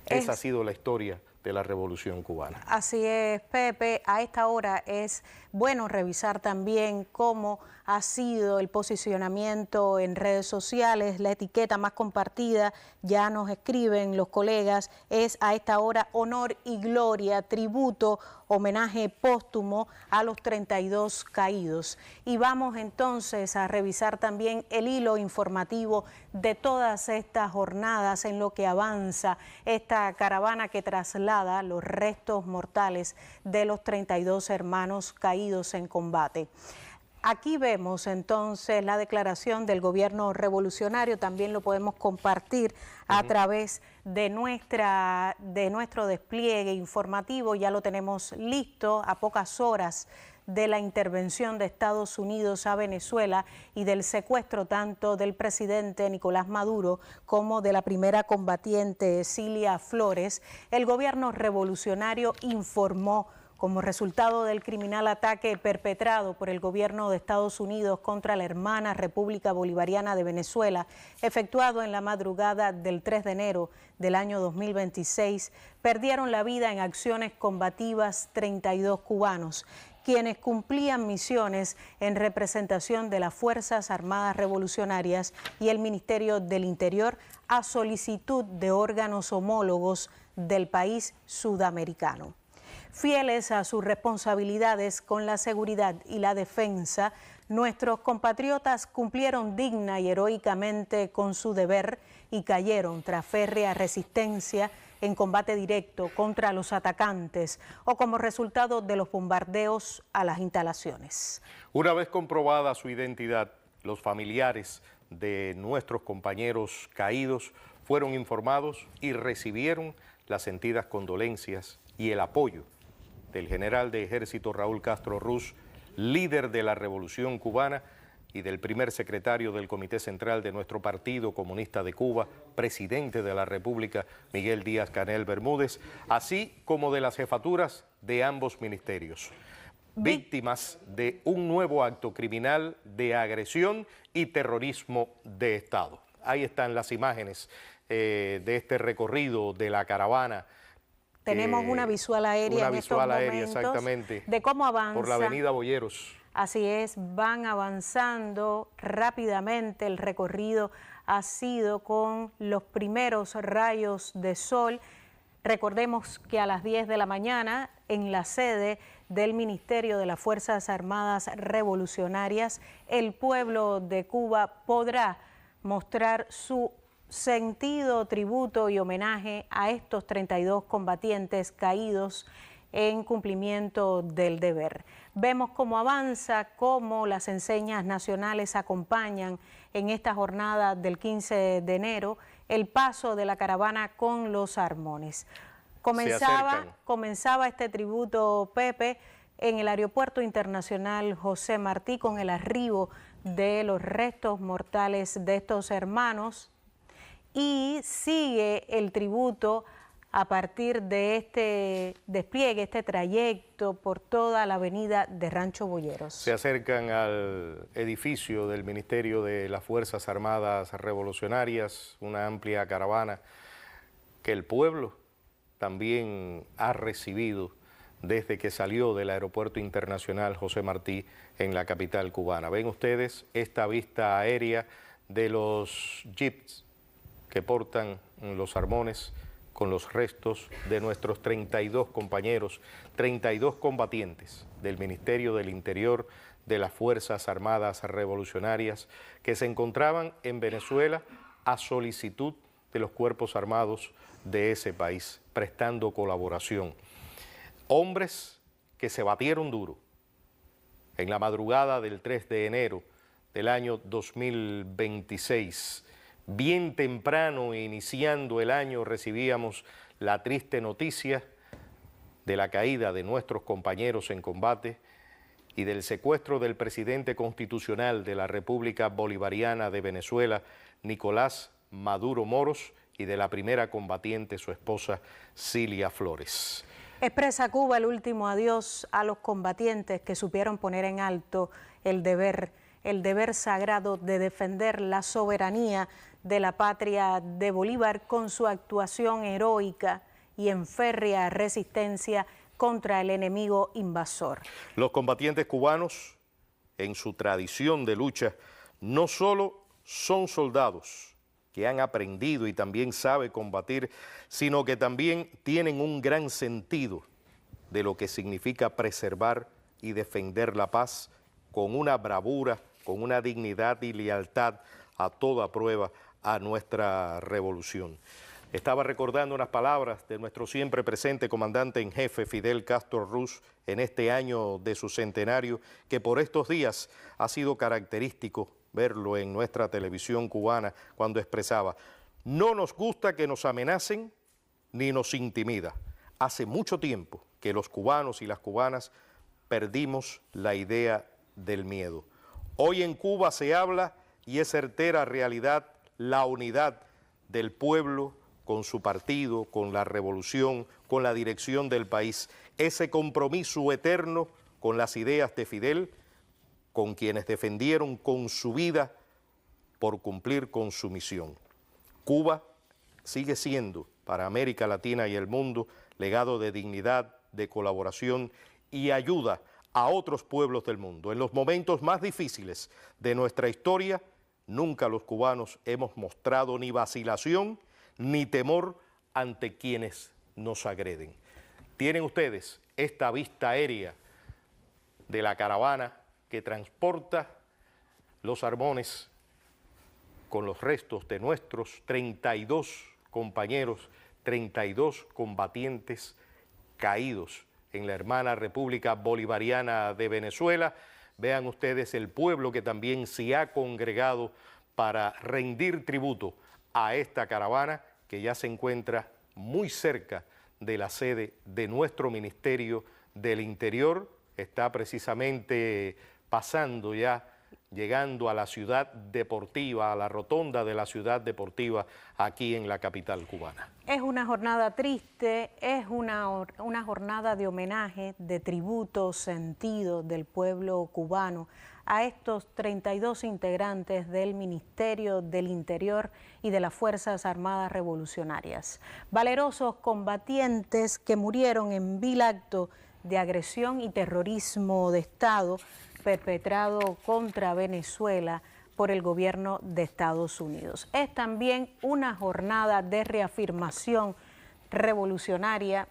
Esa ha sido la historia de la Revolución Cubana. Así es, Pepe. A esta hora es bueno revisar también cómo ha sido el posicionamiento en redes sociales. La etiqueta más compartida, ya nos escriben los colegas, es a esta hora honor y gloria, tributo, homenaje póstumo a los 32 caídos. Y vamos entonces a revisar también el hilo informativo de todas estas jornadas en lo que avanza esta caravana que traslada los restos mortales de los 32 hermanos caídos en combate. Aquí vemos entonces la declaración del gobierno revolucionario, también lo podemos compartir a través de nuestro despliegue informativo. Ya lo tenemos listo a pocas horas de la intervención de Estados Unidos a Venezuela y del secuestro tanto del presidente Nicolás Maduro como de la primera combatiente Cilia Flores. El gobierno revolucionario informó, como resultado del criminal ataque perpetrado por el gobierno de Estados Unidos contra la hermana República Bolivariana de Venezuela, efectuado en la madrugada del 3 de enero del año 2026, perdieron la vida en acciones combativas 32 cubanos, quienes cumplían misiones en representación de las Fuerzas Armadas Revolucionarias y el Ministerio del Interior a solicitud de órganos homólogos del país sudamericano. Fieles a sus responsabilidades con la seguridad y la defensa, nuestros compatriotas cumplieron digna y heroicamente con su deber y cayeron tras férrea resistencia en combate directo contra los atacantes o como resultado de los bombardeos a las instalaciones. Una vez comprobada su identidad, los familiares de nuestros compañeros caídos fueron informados y recibieron las sentidas condolencias y el apoyo del general de ejército Raúl Castro Ruz, líder de la Revolución Cubana, y del primer secretario del Comité Central de nuestro Partido Comunista de Cuba, presidente de la República, Miguel Díaz-Canel Bermúdez, así como de las jefaturas de ambos ministerios, víctimas de un nuevo acto criminal de agresión y terrorismo de Estado. Ahí están las imágenes de este recorrido de la caravana. Tenemos una visual aérea en estos momentos exactamente, de cómo avanza por la avenida Boyeros. Así es, van avanzando rápidamente. El recorrido ha sido con los primeros rayos de sol. Recordemos que a las 10 de la mañana, en la sede del Ministerio de las Fuerzas Armadas Revolucionarias, el pueblo de Cuba podrá mostrar su sentido, tributo y homenaje a estos 32 combatientes caídos en cumplimiento del deber. Vemos cómo avanza, cómo las enseñas nacionales acompañan en esta jornada del 15 de enero el paso de la caravana con los armones. Comenzaba este tributo, Pepe, en el Aeropuerto Internacional José Martí con el arribo de los restos mortales de estos hermanos, y sigue el tributo a partir de este despliegue, este trayecto por toda la avenida de Rancho Boyeros. Se acercan al edificio del Ministerio de las Fuerzas Armadas Revolucionarias, una amplia caravana que el pueblo también ha recibido desde que salió del Aeropuerto Internacional José Martí en la capital cubana. Ven ustedes esta vista aérea de los jeeps que portan los armones con los restos de nuestros 32 compañeros, 32 combatientes del Ministerio del Interior de las Fuerzas Armadas Revolucionarias que se encontraban en Venezuela a solicitud de los cuerpos armados de ese país, prestando colaboración. Hombres que se batieron duro. En la madrugada del 3 de enero del año 2026, bien temprano, iniciando el año, recibíamos la triste noticia de la caída de nuestros compañeros en combate y del secuestro del presidente constitucional de la República Bolivariana de Venezuela, Nicolás Maduro Moros, y de la primera combatiente, su esposa, Cilia Flores. Expresa Cuba el último adiós a los combatientes que supieron poner en alto el deber sagrado de defender la soberanía de la patria de Bolívar con su actuación heroica y en férrea resistencia contra el enemigo invasor. Los combatientes cubanos, en su tradición de lucha, no solo son soldados que han aprendido y también saben combatir, sino que también tienen un gran sentido de lo que significa preservar y defender la paz con una bravura, con una dignidad y lealtad a toda prueba a nuestra revolución. Estaba recordando unas palabras de nuestro siempre presente comandante en jefe Fidel Castro Ruz en este año de su centenario, que por estos días ha sido característico verlo en nuestra televisión cubana cuando expresaba: no nos gusta que nos amenacen ni nos intimida. Hace mucho tiempo que los cubanos y las cubanas perdimos la idea del miedo. Hoy en Cuba se habla, y es certera realidad, la unidad del pueblo con su partido, con la revolución, con la dirección del país. Ese compromiso eterno con las ideas de Fidel, con quienes defendieron con su vida por cumplir con su misión. Cuba sigue siendo para América Latina y el mundo legado de dignidad, de colaboración y ayuda a otros pueblos del mundo. En los momentos más difíciles de nuestra historia, nunca los cubanos hemos mostrado ni vacilación ni temor ante quienes nos agreden. Tienen ustedes esta vista aérea de la caravana que transporta los armones con los restos de nuestros 32 compañeros, 32 combatientes caídos en la hermana República Bolivariana de Venezuela. Vean ustedes el pueblo que también se ha congregado para rendir tributo a esta caravana que ya se encuentra muy cerca de la sede de nuestro Ministerio del Interior. Está precisamente pasando ya, llegando a la ciudad deportiva, a la rotonda de la ciudad deportiva aquí en la capital cubana. Es una jornada triste, es una jornada de homenaje, de tributo, sentido del pueblo cubano a estos 32 integrantes del Ministerio del Interior y de las Fuerzas Armadas Revolucionarias. Valerosos combatientes que murieron en vil acto de agresión y terrorismo de Estado perpetrado contra Venezuela por el gobierno de Estados Unidos. Es también una jornada de reafirmación revolucionaria,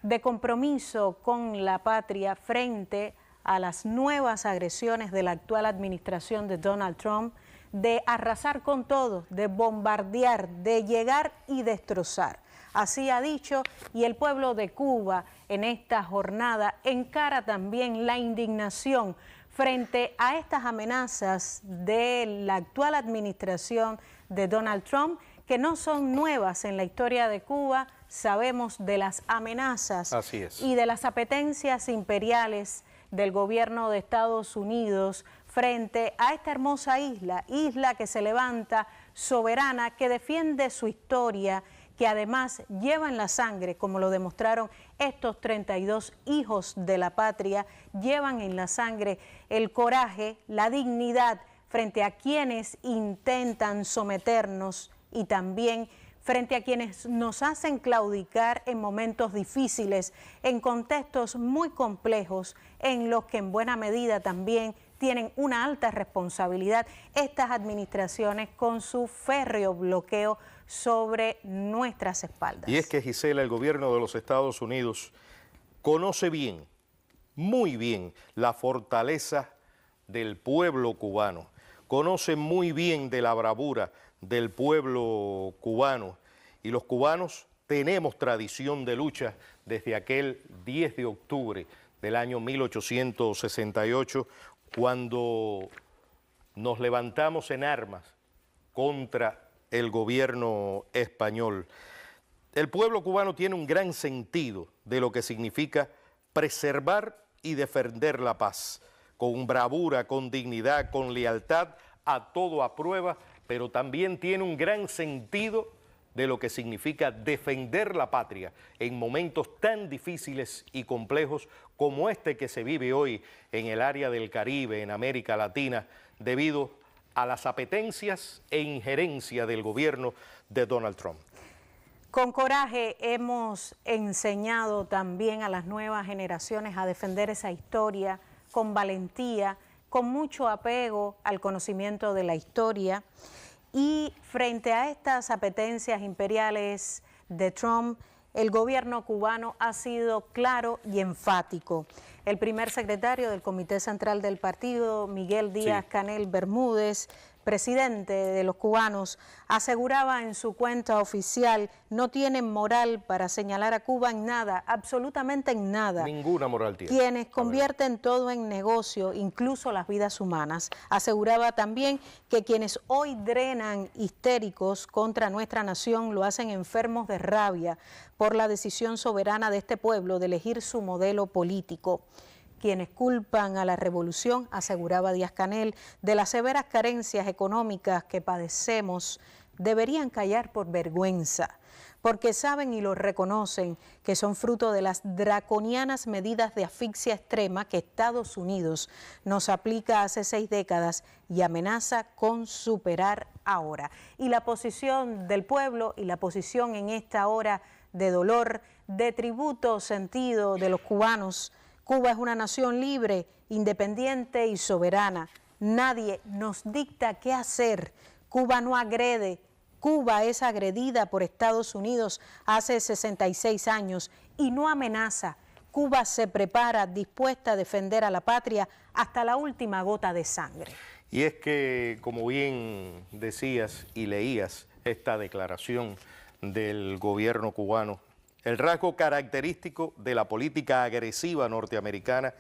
de compromiso con la patria frente a las nuevas agresiones de la actual administración de Donald Trump, de arrasar con todo, de bombardear, de llegar y destrozar. Así ha dicho, y el pueblo de Cuba en esta jornada encara también la indignación frente a estas amenazas de la actual administración de Donald Trump, que no son nuevas en la historia de Cuba. Sabemos de las amenazas y de las apetencias imperiales del gobierno de Estados Unidos frente a esta hermosa isla que se levanta soberana, que defiende su historia, que además lleva en la sangre, como lo demostraron estos 32 hijos de la patria, llevan en la sangre el coraje, la dignidad frente a quienes intentan someternos y también frente a quienes nos hacen claudicar en momentos difíciles, en contextos muy complejos, en los que en buena medida también tienen una alta responsabilidad estas administraciones con su férreo bloqueo sobre nuestras espaldas. Y es que, Gisela, el gobierno de los Estados Unidos conoce bien, muy bien, la fortaleza del pueblo cubano, conoce muy bien de la bravura del pueblo cubano, y los cubanos tenemos tradición de lucha desde aquel 10 de octubre del año 1868, cuando nos levantamos en armas contra el gobierno español. El pueblo cubano tiene un gran sentido de lo que significa preservar y defender la paz, con bravura, con dignidad, con lealtad, a todo a prueba, pero también tiene un gran sentido de lo que significa defender la patria en momentos tan difíciles y complejos como este que se vive hoy en el área del Caribe, en América Latina, debido a las apetencias e injerencia del gobierno de Donald Trump. Con coraje hemos enseñado también a las nuevas generaciones a defender esa historia con valentía, con mucho apego al conocimiento de la historia. Y frente a estas apetencias imperiales de Trump, el gobierno cubano ha sido claro y enfático. El primer secretario del Comité Central del Partido, Miguel Díaz-Canel Bermúdez, presidente de los cubanos, aseguraba en su cuenta oficial: no tienen moral para señalar a Cuba en nada, absolutamente en nada. Ninguna moral tiene. Quienes convierten todo en negocio, incluso las vidas humanas. Aseguraba también que quienes hoy drenan histéricos contra nuestra nación lo hacen enfermos de rabia por la decisión soberana de este pueblo de elegir su modelo político. Quienes culpan a la revolución, aseguraba Díaz-Canel, de las severas carencias económicas que padecemos, deberían callar por vergüenza, porque saben y lo reconocen que son fruto de las draconianas medidas de asfixia extrema que Estados Unidos nos aplica hace 6 décadas y amenaza con superar ahora. Y la posición del pueblo y la posición en esta hora de dolor, de tributo sentido de los cubanos. Cuba es una nación libre, independiente y soberana. Nadie nos dicta qué hacer. Cuba no agrede. Cuba es agredida por Estados Unidos hace 66 años y no amenaza. Cuba se prepara, dispuesta a defender a la patria hasta la última gota de sangre. Y es que, como bien decías y leías esta declaración del gobierno cubano. El rasgo característico de la política agresiva norteamericana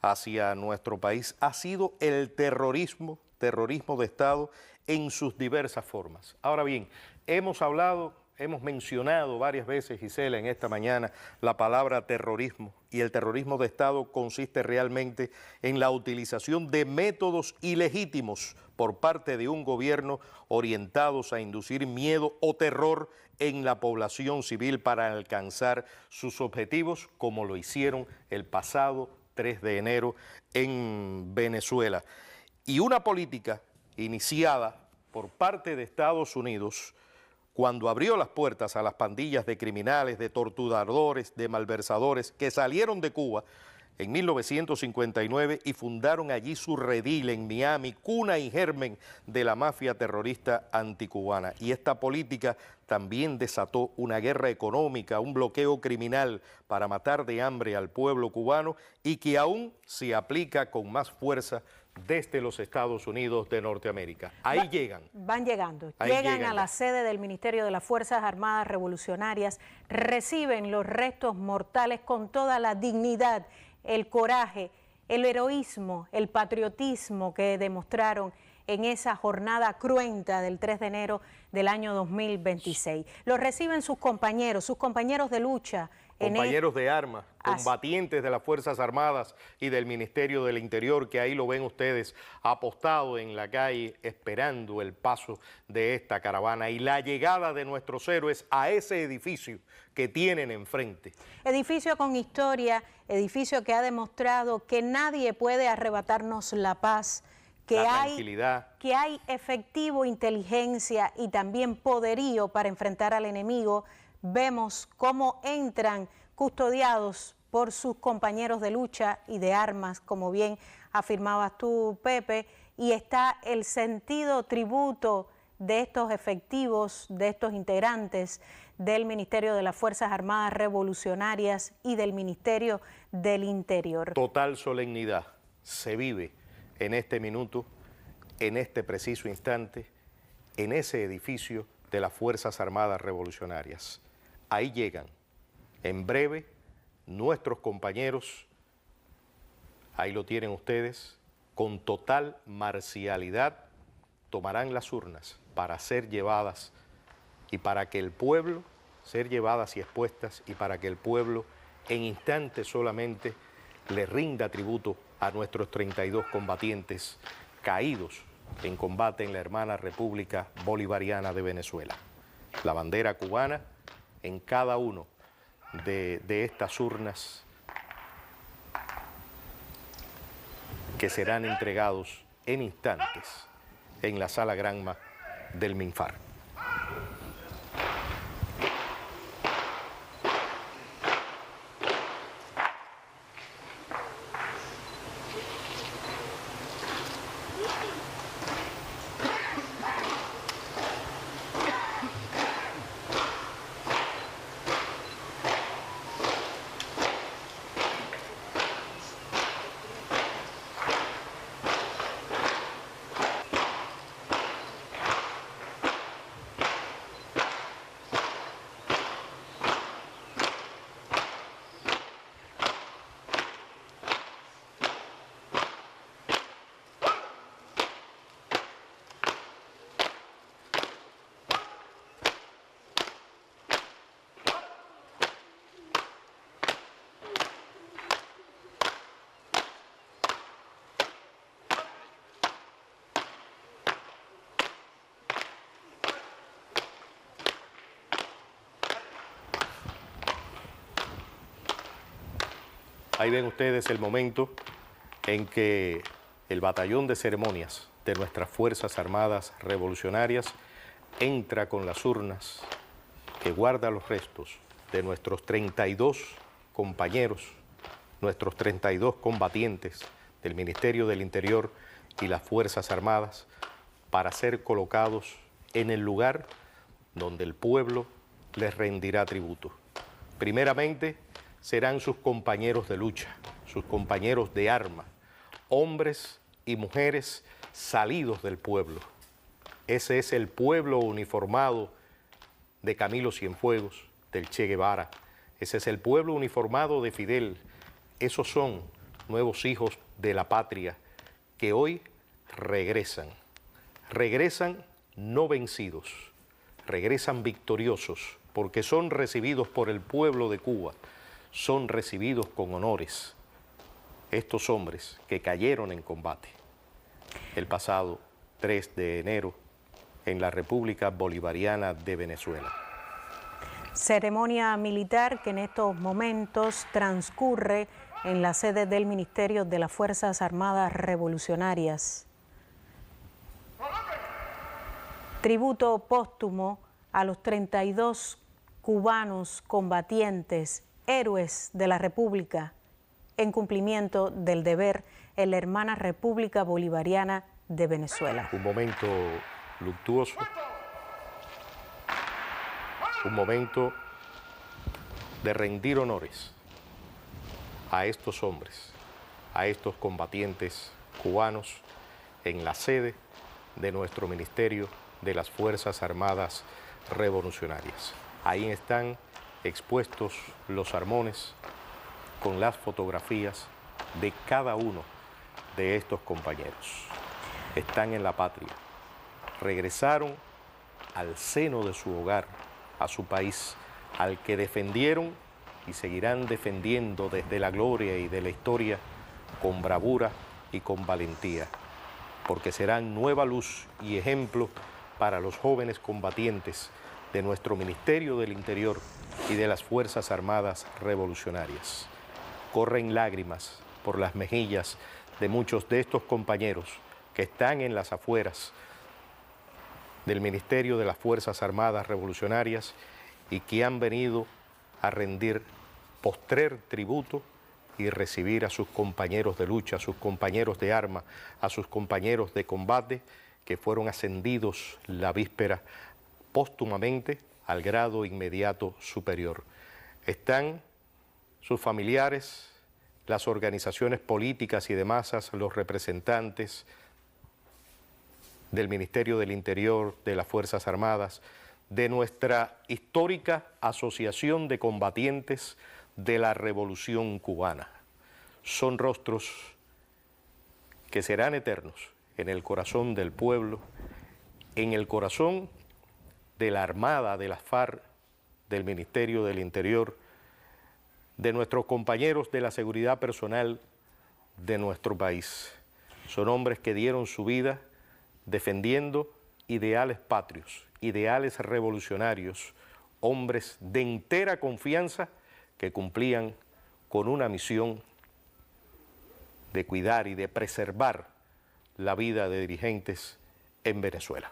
hacia nuestro país ha sido el terrorismo de Estado en sus diversas formas. Ahora bien, hemos mencionado varias veces, Gisela, en esta mañana, la palabra terrorismo, y el terrorismo de Estado consiste realmente en la utilización de métodos ilegítimos por parte de un gobierno orientados a inducir miedo o terror en la población civil para alcanzar sus objetivos, como lo hicieron el pasado 3 de enero en Venezuela. Y una política iniciada por parte de Estados Unidos cuando abrió las puertas a las pandillas de criminales, de torturadores, de malversadores que salieron de Cuba en 1959 y fundaron allí su redil en Miami, cuna y germen de la mafia terrorista anticubana. Y esta política también desató una guerra económica, un bloqueo criminal para matar de hambre al pueblo cubano y que aún se aplica con más fuerza desde los Estados Unidos de Norteamérica. Ahí llegan. Van llegando. Llegan a la sede del Ministerio de las Fuerzas Armadas Revolucionarias, reciben los restos mortales con toda la dignidad, el coraje, el heroísmo, el patriotismo que demostraron en esa jornada cruenta del 3 de enero del año 2026. Los reciben sus compañeros de lucha. Compañeros de armas, combatientes de las Fuerzas Armadas y del Ministerio del Interior, que ahí lo ven ustedes apostado en la calle esperando el paso de esta caravana y la llegada de nuestros héroes a ese edificio que tienen enfrente. Edificio con historia, edificio que ha demostrado que nadie puede arrebatarnos la paz, que hay efectivo inteligencia y también poderío para enfrentar al enemigo. Vemos cómo entran custodiados por sus compañeros de lucha y de armas, como bien afirmabas tú, Pepe, y está el sentido tributo de estos efectivos, de estos integrantes del Ministerio de las Fuerzas Armadas Revolucionarias y del Ministerio del Interior. Total solemnidad se vive en este minuto, en este preciso instante, en ese edificio de las Fuerzas Armadas Revolucionarias. Ahí llegan, en breve, nuestros compañeros, ahí lo tienen ustedes, con total marcialidad, tomarán las urnas para ser llevadas y para que el pueblo, ser llevadas y expuestas, y para que el pueblo en instantes solamente le rinda tributo a nuestros 32 combatientes caídos en combate en la hermana República Bolivariana de Venezuela. La bandera cubana en cada uno de estas urnas que serán entregados en instantes en la sala Granma del MINFAR. Ahí ven ustedes el momento en que el batallón de ceremonias de nuestras Fuerzas Armadas Revolucionarias entra con las urnas que guarda los restos de nuestros 32 compañeros, nuestros 32 combatientes del Ministerio del Interior y las Fuerzas Armadas para ser colocados en el lugar donde el pueblo les rendirá tributo. Primeramente, serán sus compañeros de lucha, sus compañeros de arma, hombres y mujeres salidos del pueblo. Ese es el pueblo uniformado de Camilo Cienfuegos, del Che Guevara. Ese es el pueblo uniformado de Fidel. Esos son nuevos hijos de la patria que hoy regresan. Regresan no vencidos, regresan victoriosos, porque son recibidos por el pueblo de Cuba, son recibidos con honores. Estos hombres que cayeron en combate el pasado 3 de enero en la República Bolivariana de Venezuela. Ceremonia militar que en estos momentos transcurre en la sede del Ministerio de las Fuerzas Armadas Revolucionarias. Tributo póstumo a los 32 cubanos combatientes, héroes de la República, en cumplimiento del deber en la hermana República Bolivariana de Venezuela. Un momento luctuoso, un momento de rendir honores a estos hombres, a estos combatientes cubanos en la sede de nuestro Ministerio de las Fuerzas Armadas Revolucionarias. Ahí están expuestos los armones con las fotografías de cada uno de estos compañeros. Están en la patria, regresaron al seno de su hogar, a su país, al que defendieron y seguirán defendiendo desde la gloria y de la historia con bravura y con valentía, porque serán nueva luz y ejemplo para los jóvenes combatientes de nuestro Ministerio del Interior y de las Fuerzas Armadas Revolucionarias. Corren lágrimas por las mejillas de muchos de estos compañeros que están en las afueras del Ministerio de las Fuerzas Armadas Revolucionarias y que han venido a rendir postrer tributo y recibir a sus compañeros de lucha, a sus compañeros de arma, a sus compañeros de combate que fueron ascendidos la víspera póstumamente al grado inmediato superior. Están sus familiares, las organizaciones políticas y de masas, los representantes del Ministerio del Interior, de las Fuerzas Armadas, de nuestra histórica Asociación de Combatientes de la Revolución Cubana. Son rostros que serán eternos en el corazón del pueblo, en el corazón de la Armada, de las FARC, del Ministerio del Interior, de nuestros compañeros de la seguridad personal de nuestro país. Son hombres que dieron su vida defendiendo ideales patrios, ideales revolucionarios, hombres de entera confianza que cumplían con una misión de cuidar y de preservar la vida de dirigentes en Venezuela.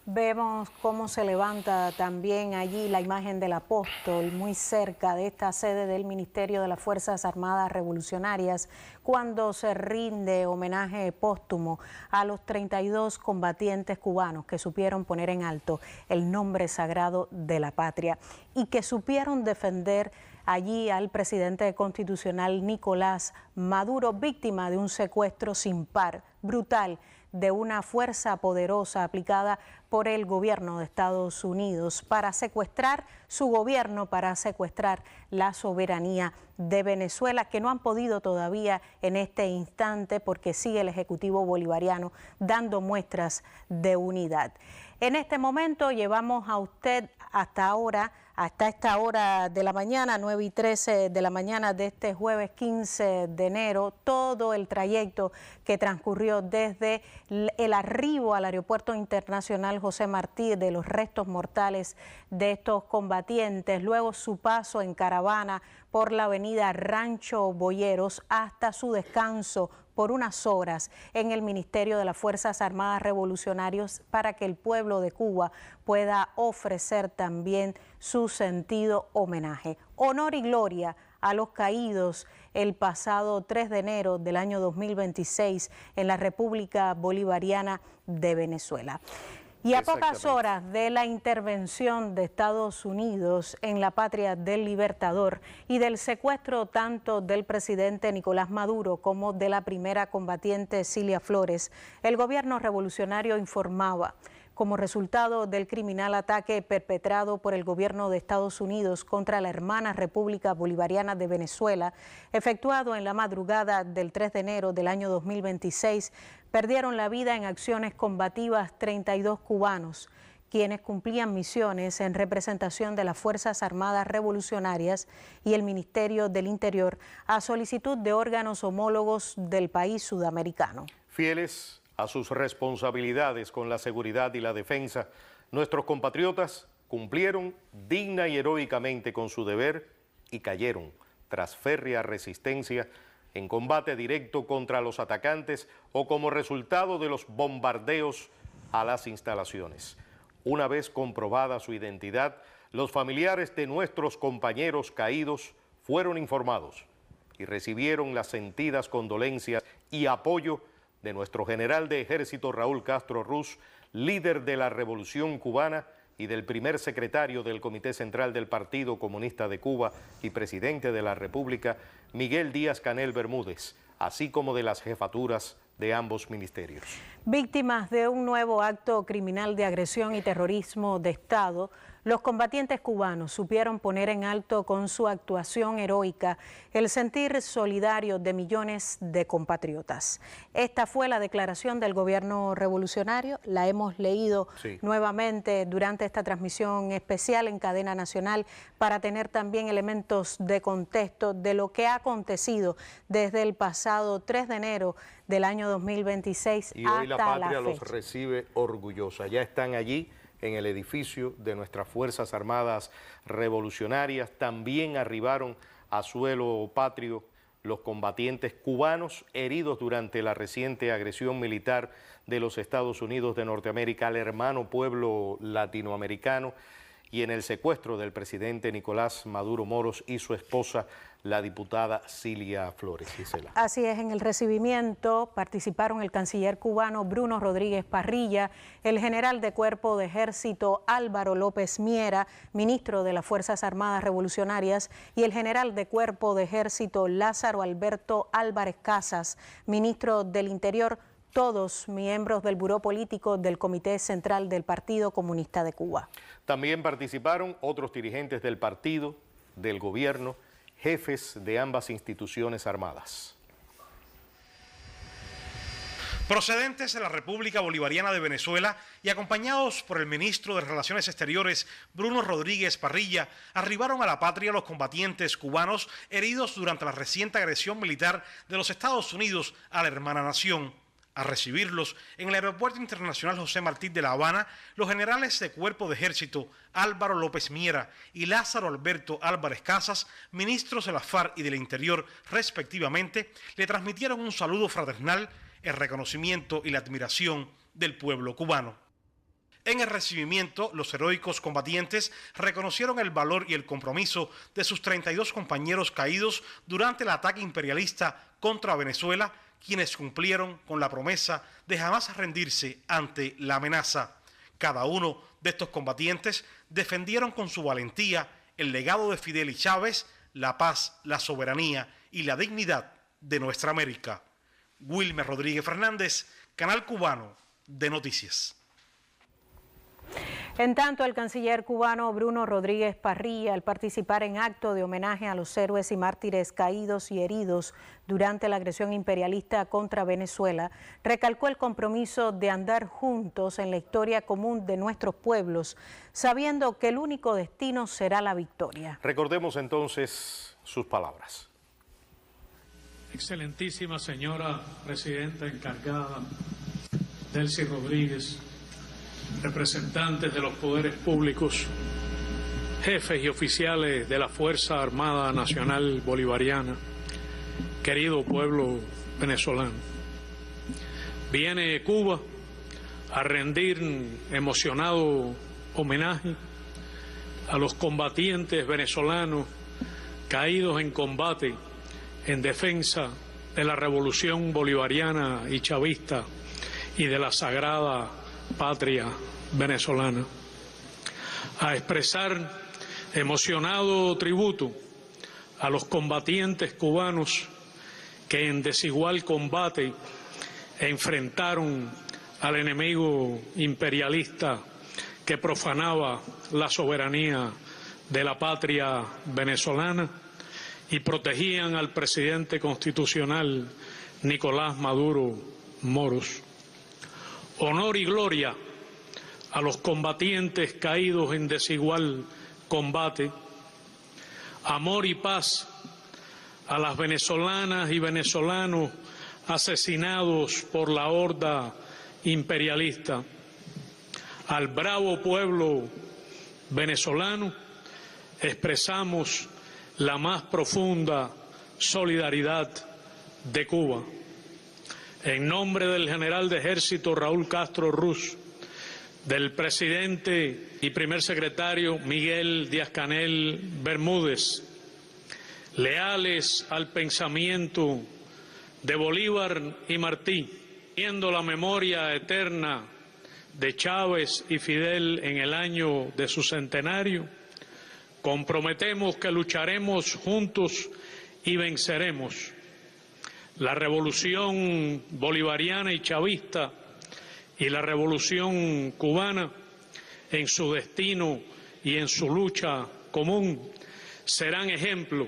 Vemos cómo se levanta también allí la imagen del apóstol muy cerca de esta sede del Ministerio de las Fuerzas Armadas Revolucionarias cuando se rinde homenaje póstumo a los 32 combatientes cubanos que supieron poner en alto el nombre sagrado de la patria y que supieron defender allí al presidente constitucional Nicolás Maduro, víctima de un secuestro sin par, brutal, de una fuerza poderosa aplicada por el gobierno de Estados Unidos para secuestrar su gobierno, para secuestrar la soberanía de Venezuela, que no han podido todavía en este instante porque sigue el Ejecutivo Bolivariano dando muestras de unidad. En este momento llevamos a usted hasta esta hora de la mañana, 9:13 de la mañana de este jueves 15 de enero, todo el trayecto que transcurrió desde el arribo al Aeropuerto Internacional José Martí de los restos mortales de estos combatientes, luego su paso en caravana por la avenida Rancho Boyeros hasta su descanso por unas horas en el Ministerio de las Fuerzas Armadas Revolucionarias para que el pueblo de Cuba pueda ofrecer también su sentido homenaje. Honor y gloria a los caídos el pasado 3 de enero del año 2026 en la República Bolivariana de Venezuela. Y a pocas horas de la intervención de Estados Unidos en la patria del Libertador y del secuestro tanto del presidente Nicolás Maduro como de la primera combatiente Cilia Flores, el gobierno revolucionario informaba: como resultado del criminal ataque perpetrado por el gobierno de Estados Unidos contra la hermana República Bolivariana de Venezuela, efectuado en la madrugada del 3 de enero del año 2026, perdieron la vida en acciones combativas 32 cubanos, quienes cumplían misiones en representación de las Fuerzas Armadas Revolucionarias y el Ministerio del Interior a solicitud de órganos homólogos del país sudamericano. Fieles a sus responsabilidades con la seguridad y la defensa, nuestros compatriotas cumplieron digna y heroicamente con su deber y cayeron, tras férrea resistencia, en combate directo contra los atacantes o como resultado de los bombardeos a las instalaciones. Una vez comprobada su identidad, los familiares de nuestros compañeros caídos fueron informados y recibieron las sentidas condolencias y apoyo de nuestro general de ejército Raúl Castro Ruz, líder de la Revolución Cubana y del primer secretario del Comité Central del Partido Comunista de Cuba y presidente de la República, Miguel Díaz-Canel Bermúdez, así como de las jefaturas de ambos ministerios. Víctimas de un nuevo acto criminal de agresión y terrorismo de Estado, los combatientes cubanos supieron poner en alto con su actuación heroica el sentir solidario de millones de compatriotas. Esta fue la declaración del gobierno revolucionario, la hemos leído nuevamente durante esta transmisión especial en cadena nacional para tener también elementos de contexto de lo que ha acontecido desde el pasado 3 de enero del año 2026 y hoy hasta la patria la fecha. los recibe orgullosa. Ya están allí en el edificio de nuestras Fuerzas Armadas Revolucionarias. También arribaron a suelo patrio los combatientes cubanos heridos durante la reciente agresión militar de los Estados Unidos de Norteamérica al hermano pueblo latinoamericano y en el secuestro del presidente Nicolás Maduro Moros y su esposa, la diputada Cilia Flores. Gisela. Así es, en el recibimiento participaron el canciller cubano Bruno Rodríguez Parrilla, el general de Cuerpo de Ejército Álvaro López Miera, ministro de las Fuerzas Armadas Revolucionarias, y el general de Cuerpo de Ejército Lázaro Alberto Álvarez Casas, ministro del Interior, todos miembros del Buró Político del Comité Central del Partido Comunista de Cuba. También participaron otros dirigentes del partido, del gobierno, jefes de ambas instituciones armadas. Procedentes de la República Bolivariana de Venezuela y acompañados por el ministro de Relaciones Exteriores, Bruno Rodríguez Parrilla, arribaron a la patria los combatientes cubanos heridos durante la reciente agresión militar de los Estados Unidos a la hermana nación. A recibirlos en el Aeropuerto Internacional José Martí de La Habana, los generales de Cuerpo de Ejército Álvaro López Miera y Lázaro Alberto Álvarez Casas, ministros de la FARC y del Interior respectivamente, le transmitieron un saludo fraternal, el reconocimiento y la admiración del pueblo cubano. En el recibimiento, los heroicos combatientes reconocieron el valor y el compromiso de sus 32 compañeros caídos durante el ataque imperialista contra Venezuela, quienes cumplieron con la promesa de jamás rendirse ante la amenaza. Cada uno de estos combatientes defendieron con su valentía el legado de Fidel y Chávez, la paz, la soberanía y la dignidad de nuestra América. Wilmer Rodríguez Fernández, Canal Cubano de Noticias. En tanto, el canciller cubano Bruno Rodríguez Parrilla, al participar en acto de homenaje a los héroes y mártires caídos y heridos durante la agresión imperialista contra Venezuela, recalcó el compromiso de andar juntos en la historia común de nuestros pueblos, sabiendo que el único destino será la victoria. Recordemos entonces sus palabras. Excelentísima señora presidenta encargada, Delcy Rodríguez, representantes de los poderes públicos, jefes y oficiales de la Fuerza Armada Nacional Bolivariana, querido pueblo venezolano. Viene Cuba a rendir emocionado homenaje a los combatientes venezolanos caídos en combate en defensa de la revolución bolivariana y chavista y de la sagrada patria venezolana, a expresar emocionado tributo a los combatientes cubanos que en desigual combate enfrentaron al enemigo imperialista que profanaba la soberanía de la patria venezolana y protegían al presidente constitucional Nicolás Maduro Moros. Honor y gloria a los combatientes caídos en desigual combate. Amor y paz a las venezolanas y venezolanos asesinados por la horda imperialista. Al bravo pueblo venezolano expresamos la más profunda solidaridad de Cuba. En nombre del general de ejército Raúl Castro Ruz, del presidente y primer secretario Miguel Díaz-Canel Bermúdez, leales al pensamiento de Bolívar y Martí, viendo la memoria eterna de Chávez y Fidel en el año de su centenario, comprometemos que lucharemos juntos y venceremos. La revolución bolivariana y chavista y la revolución cubana, en su destino y en su lucha común, serán ejemplo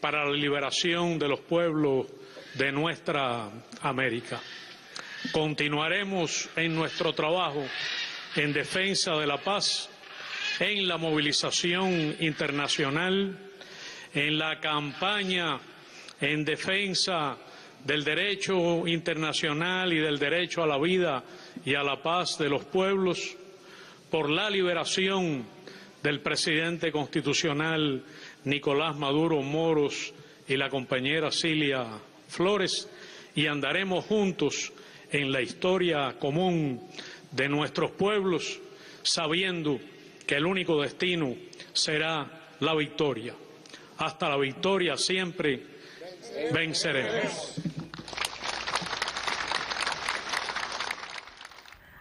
para la liberación de los pueblos de nuestra América. Continuaremos en nuestro trabajo en defensa de la paz, en la movilización internacional, en la campaña en defensa del derecho internacional y del derecho a la vida y a la paz de los pueblos, por la liberación del presidente constitucional Nicolás Maduro Moros y la compañera Cilia Flores, y andaremos juntos en la historia común de nuestros pueblos, sabiendo que el único destino será la victoria. Hasta la victoria siempre venceremos.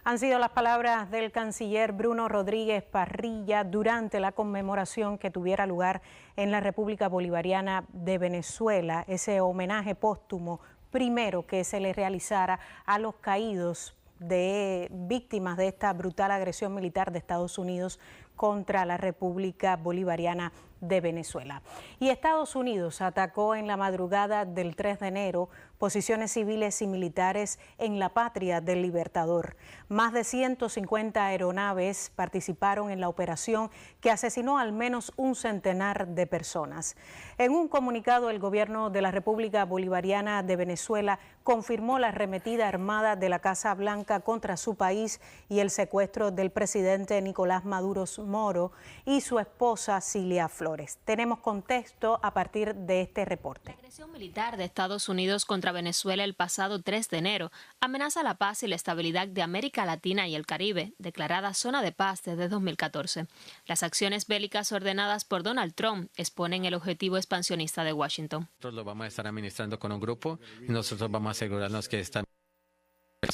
Han sido las palabras del canciller Bruno Rodríguez Parrilla durante la conmemoración que tuviera lugar en la República Bolivariana de Venezuela, ese homenaje póstumo primero que se le realizara a los caídos de víctimas de esta brutal agresión militar de Estados Unidos contra la República Bolivariana de Venezuela. Y Estados Unidos atacó en la madrugada del 3 de enero posiciones civiles y militares en la patria del Libertador. Más de 150 aeronaves participaron en la operación que asesinó al menos un centenar de personas. En un comunicado, el gobierno de la República Bolivariana de Venezuela confirmó la arremetida armada de la Casa Blanca contra su país y el secuestro del presidente Nicolás Maduro Moro y su esposa Cilia Flores. Tenemos contexto a partir de este reporte. La agresión militar de Estados Unidos contra Venezuela el pasado 3 de enero amenaza la paz y la estabilidad de América Latina y el Caribe, declarada zona de paz desde 2014. Las acciones bélicas ordenadas por Donald Trump exponen el objetivo expansionista de Washington. Nosotros lo vamos a estar administrando con un grupo y nosotros vamos a asegurarnos que están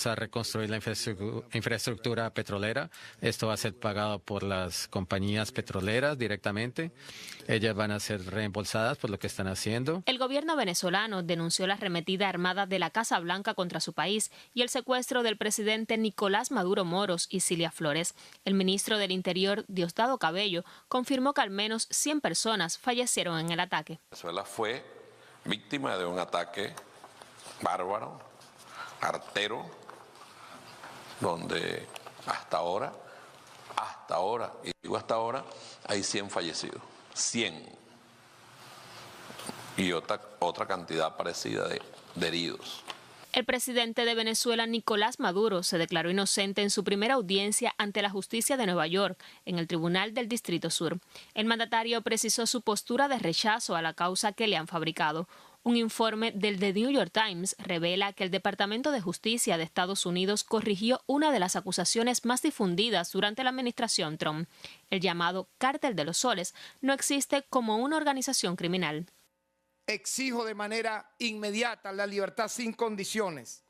a reconstruir la infraestructura petrolera. Esto va a ser pagado por las compañías petroleras directamente. Ellas van a ser reembolsadas por lo que están haciendo. El gobierno venezolano denunció la arremetida armada de la Casa Blanca contra su país y el secuestro del presidente Nicolás Maduro Moros y Cilia Flores. El ministro del Interior, Diosdado Cabello, confirmó que al menos 100 personas fallecieron en el ataque. Venezuela fue víctima de un ataque bárbaro, artero, donde hasta ahora, y digo hasta ahora, hay 100 fallecidos, 100, y otra cantidad parecida de heridos. El presidente de Venezuela, Nicolás Maduro, se declaró inocente en su primera audiencia ante la justicia de Nueva York, en el Tribunal del Distrito Sur. El mandatario precisó su postura de rechazo a la causa que le han fabricado. Un informe del The New York Times revela que el Departamento de Justicia de Estados Unidos corrigió una de las acusaciones más difundidas durante la administración Trump. El llamado Cártel de los Soles no existe como una organización criminal. Exijo de manera inmediata la libertad sin condiciones,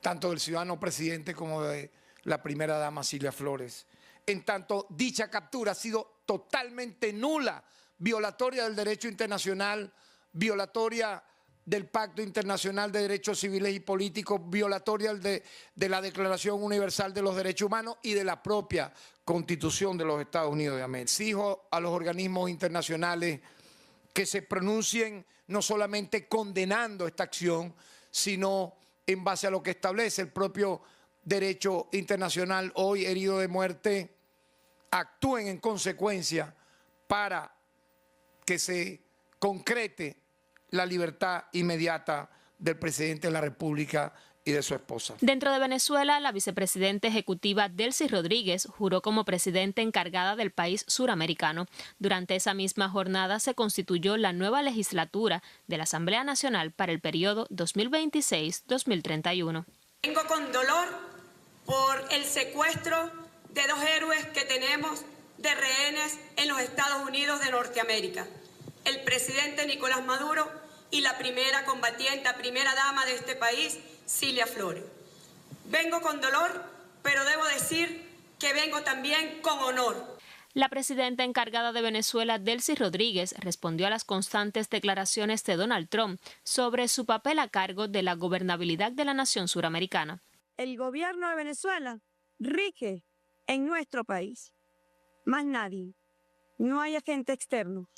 tanto del ciudadano presidente como de la primera dama Cilia Flores, en tanto dicha captura ha sido totalmente nula, violatoria del derecho internacional, violatoria del Pacto Internacional de Derechos Civiles y Políticos, violatoria de la Declaración Universal de los Derechos Humanos y de la propia Constitución de los Estados Unidos de América. Exijo a los organismos internacionales que se pronuncien no solamente condenando esta acción, sino en base a lo que establece el propio derecho internacional, hoy herido de muerte, actúen en consecuencia para que se concrete la libertad inmediata del presidente de la República y de su esposa. Dentro de Venezuela, la vicepresidenta ejecutiva Delcy Rodríguez juró como presidenta encargada del país suramericano. Durante esa misma jornada se constituyó la nueva legislatura de la Asamblea Nacional para el periodo 2026-2031. Vengo con dolor por el secuestro de 2 héroes que tenemos de rehenes en los Estados Unidos de Norteamérica. El presidente Nicolás Maduro y la primera combatiente, la primera dama de este país, Cilia Flores. Vengo con dolor, pero debo decir que vengo también con honor. La presidenta encargada de Venezuela, Delcy Rodríguez, respondió a las constantes declaraciones de Donald Trump sobre su papel a cargo de la gobernabilidad de la nación suramericana. El gobierno de Venezuela rige en nuestro país. Más nadie. No hay agente externo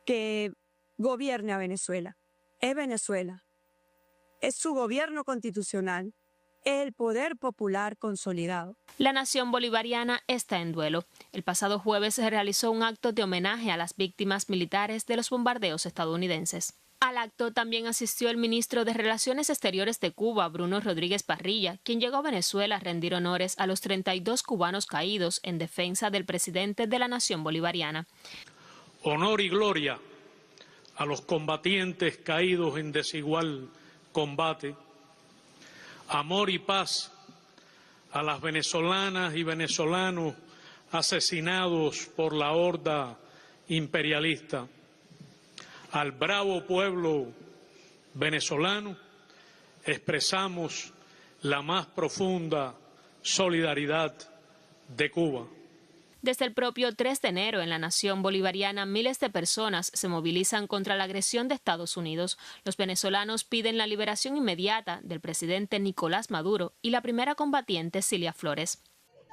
que gobierne a Venezuela. Es Venezuela. Es su gobierno constitucional. Es el poder popular consolidado. La nación bolivariana está en duelo. El pasado jueves se realizó un acto de homenaje a las víctimas militares de los bombardeos estadounidenses. Al acto también asistió el ministro de Relaciones Exteriores de Cuba, Bruno Rodríguez Parrilla, quien llegó a Venezuela a rendir honores a los 32 cubanos caídos en defensa del presidente de la nación bolivariana. Honor y gloria a los combatientes caídos en desigual combate. Amor y paz a las venezolanas y venezolanos asesinados por la horda imperialista. Al bravo pueblo venezolano expresamos la más profunda solidaridad de Cuba. Desde el propio 3 de enero en la nación bolivariana, miles de personas se movilizan contra la agresión de Estados Unidos. Los venezolanos piden la liberación inmediata del presidente Nicolás Maduro y la primera combatiente Cilia Flores.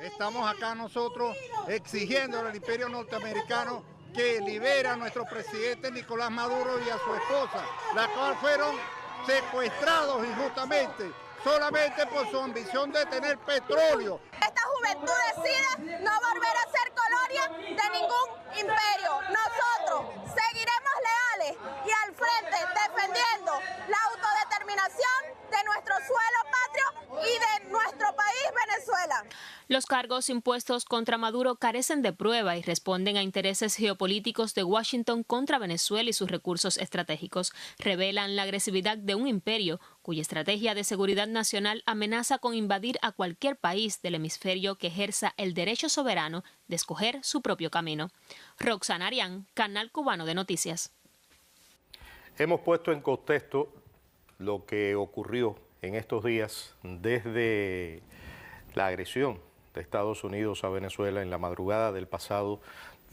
Estamos acá nosotros exigiendo al imperio norteamericano que libere a nuestro presidente Nicolás Maduro y a su esposa, la cual fueron secuestrados injustamente, solamente por su ambición de tener petróleo. Esta juventud decide no volver a ser colonia de ningún imperio. Nosotros seguiremos leales y al frente defendiendo la autodeterminación de nuestro suelo patrio y de nuestro país, Venezuela. Los cargos impuestos contra Maduro carecen de prueba y responden a intereses geopolíticos de Washington contra Venezuela y sus recursos estratégicos. Revelan la agresividad de un imperio cuya estrategia de seguridad nacional amenaza con invadir a cualquier país del hemisferio que ejerza el derecho soberano de escoger su propio camino. Roxana Arián, Canal Cubano de Noticias. Hemos puesto en contexto lo que ocurrió en estos días desde la agresión de Estados Unidos a Venezuela en la madrugada del pasado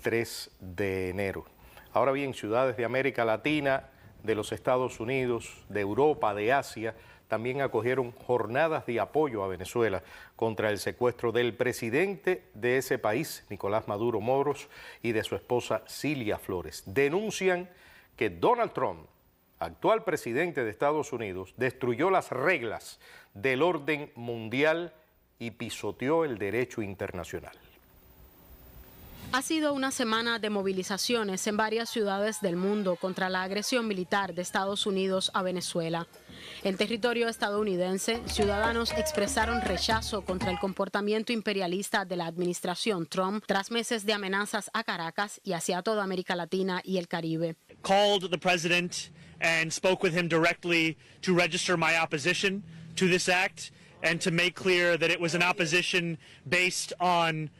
3 de enero. Ahora bien, ciudades de América Latina, de los Estados Unidos, de Europa, de Asia, también acogieron jornadas de apoyo a Venezuela contra el secuestro del presidente de ese país, Nicolás Maduro Moros, y de su esposa Cilia Flores. Denuncian que Donald Trump, actual presidente de Estados Unidos, destruyó las reglas del orden mundial y pisoteó el derecho internacional. Ha sido una semana de movilizaciones en varias ciudades del mundo contra la agresión militar de Estados Unidos a Venezuela. En territorio estadounidense, ciudadanos expresaron rechazo contra el comportamiento imperialista de la administración Trump tras meses de amenazas a Caracas y hacia toda América Latina y el Caribe. Called the president and spoke with him directly to register my opposition to this act and to make clear that it was an opposition based on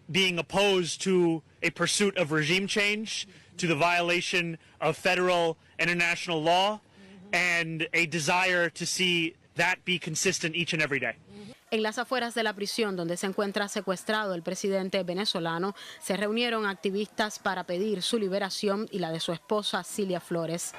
being opposed to a pursuit of regime change, to the violation of federal and international law, and a desire to see that be consistent each and every day. En las afueras de la prisión donde se encuentra secuestrado el presidente venezolano, se reunieron activistas para pedir su liberación y la de su esposa Cilia Flores.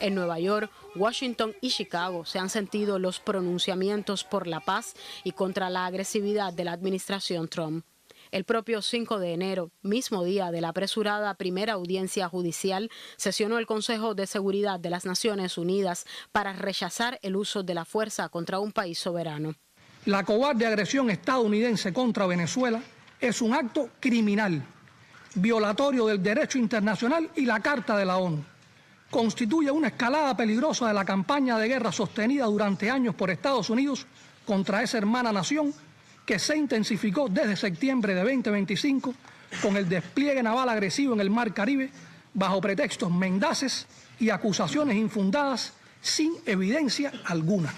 En Nueva York, Washington y Chicago se han sentido los pronunciamientos por la paz y contra la agresividad de la administración Trump. El propio 5 de enero, mismo día de la apresurada primera audiencia judicial, sesionó el Consejo de Seguridad de las Naciones Unidas para rechazar el uso de la fuerza contra un país soberano. La cobarde agresión estadounidense contra Venezuela es un acto criminal, violatorio del derecho internacional y la Carta de la ONU. Constituye una escalada peligrosa de la campaña de guerra sostenida durante años por Estados Unidos contra esa hermana nación, que se intensificó desde septiembre de 2025 con el despliegue naval agresivo en el Mar Caribe bajo pretextos mendaces y acusaciones infundadas sin evidencia alguna.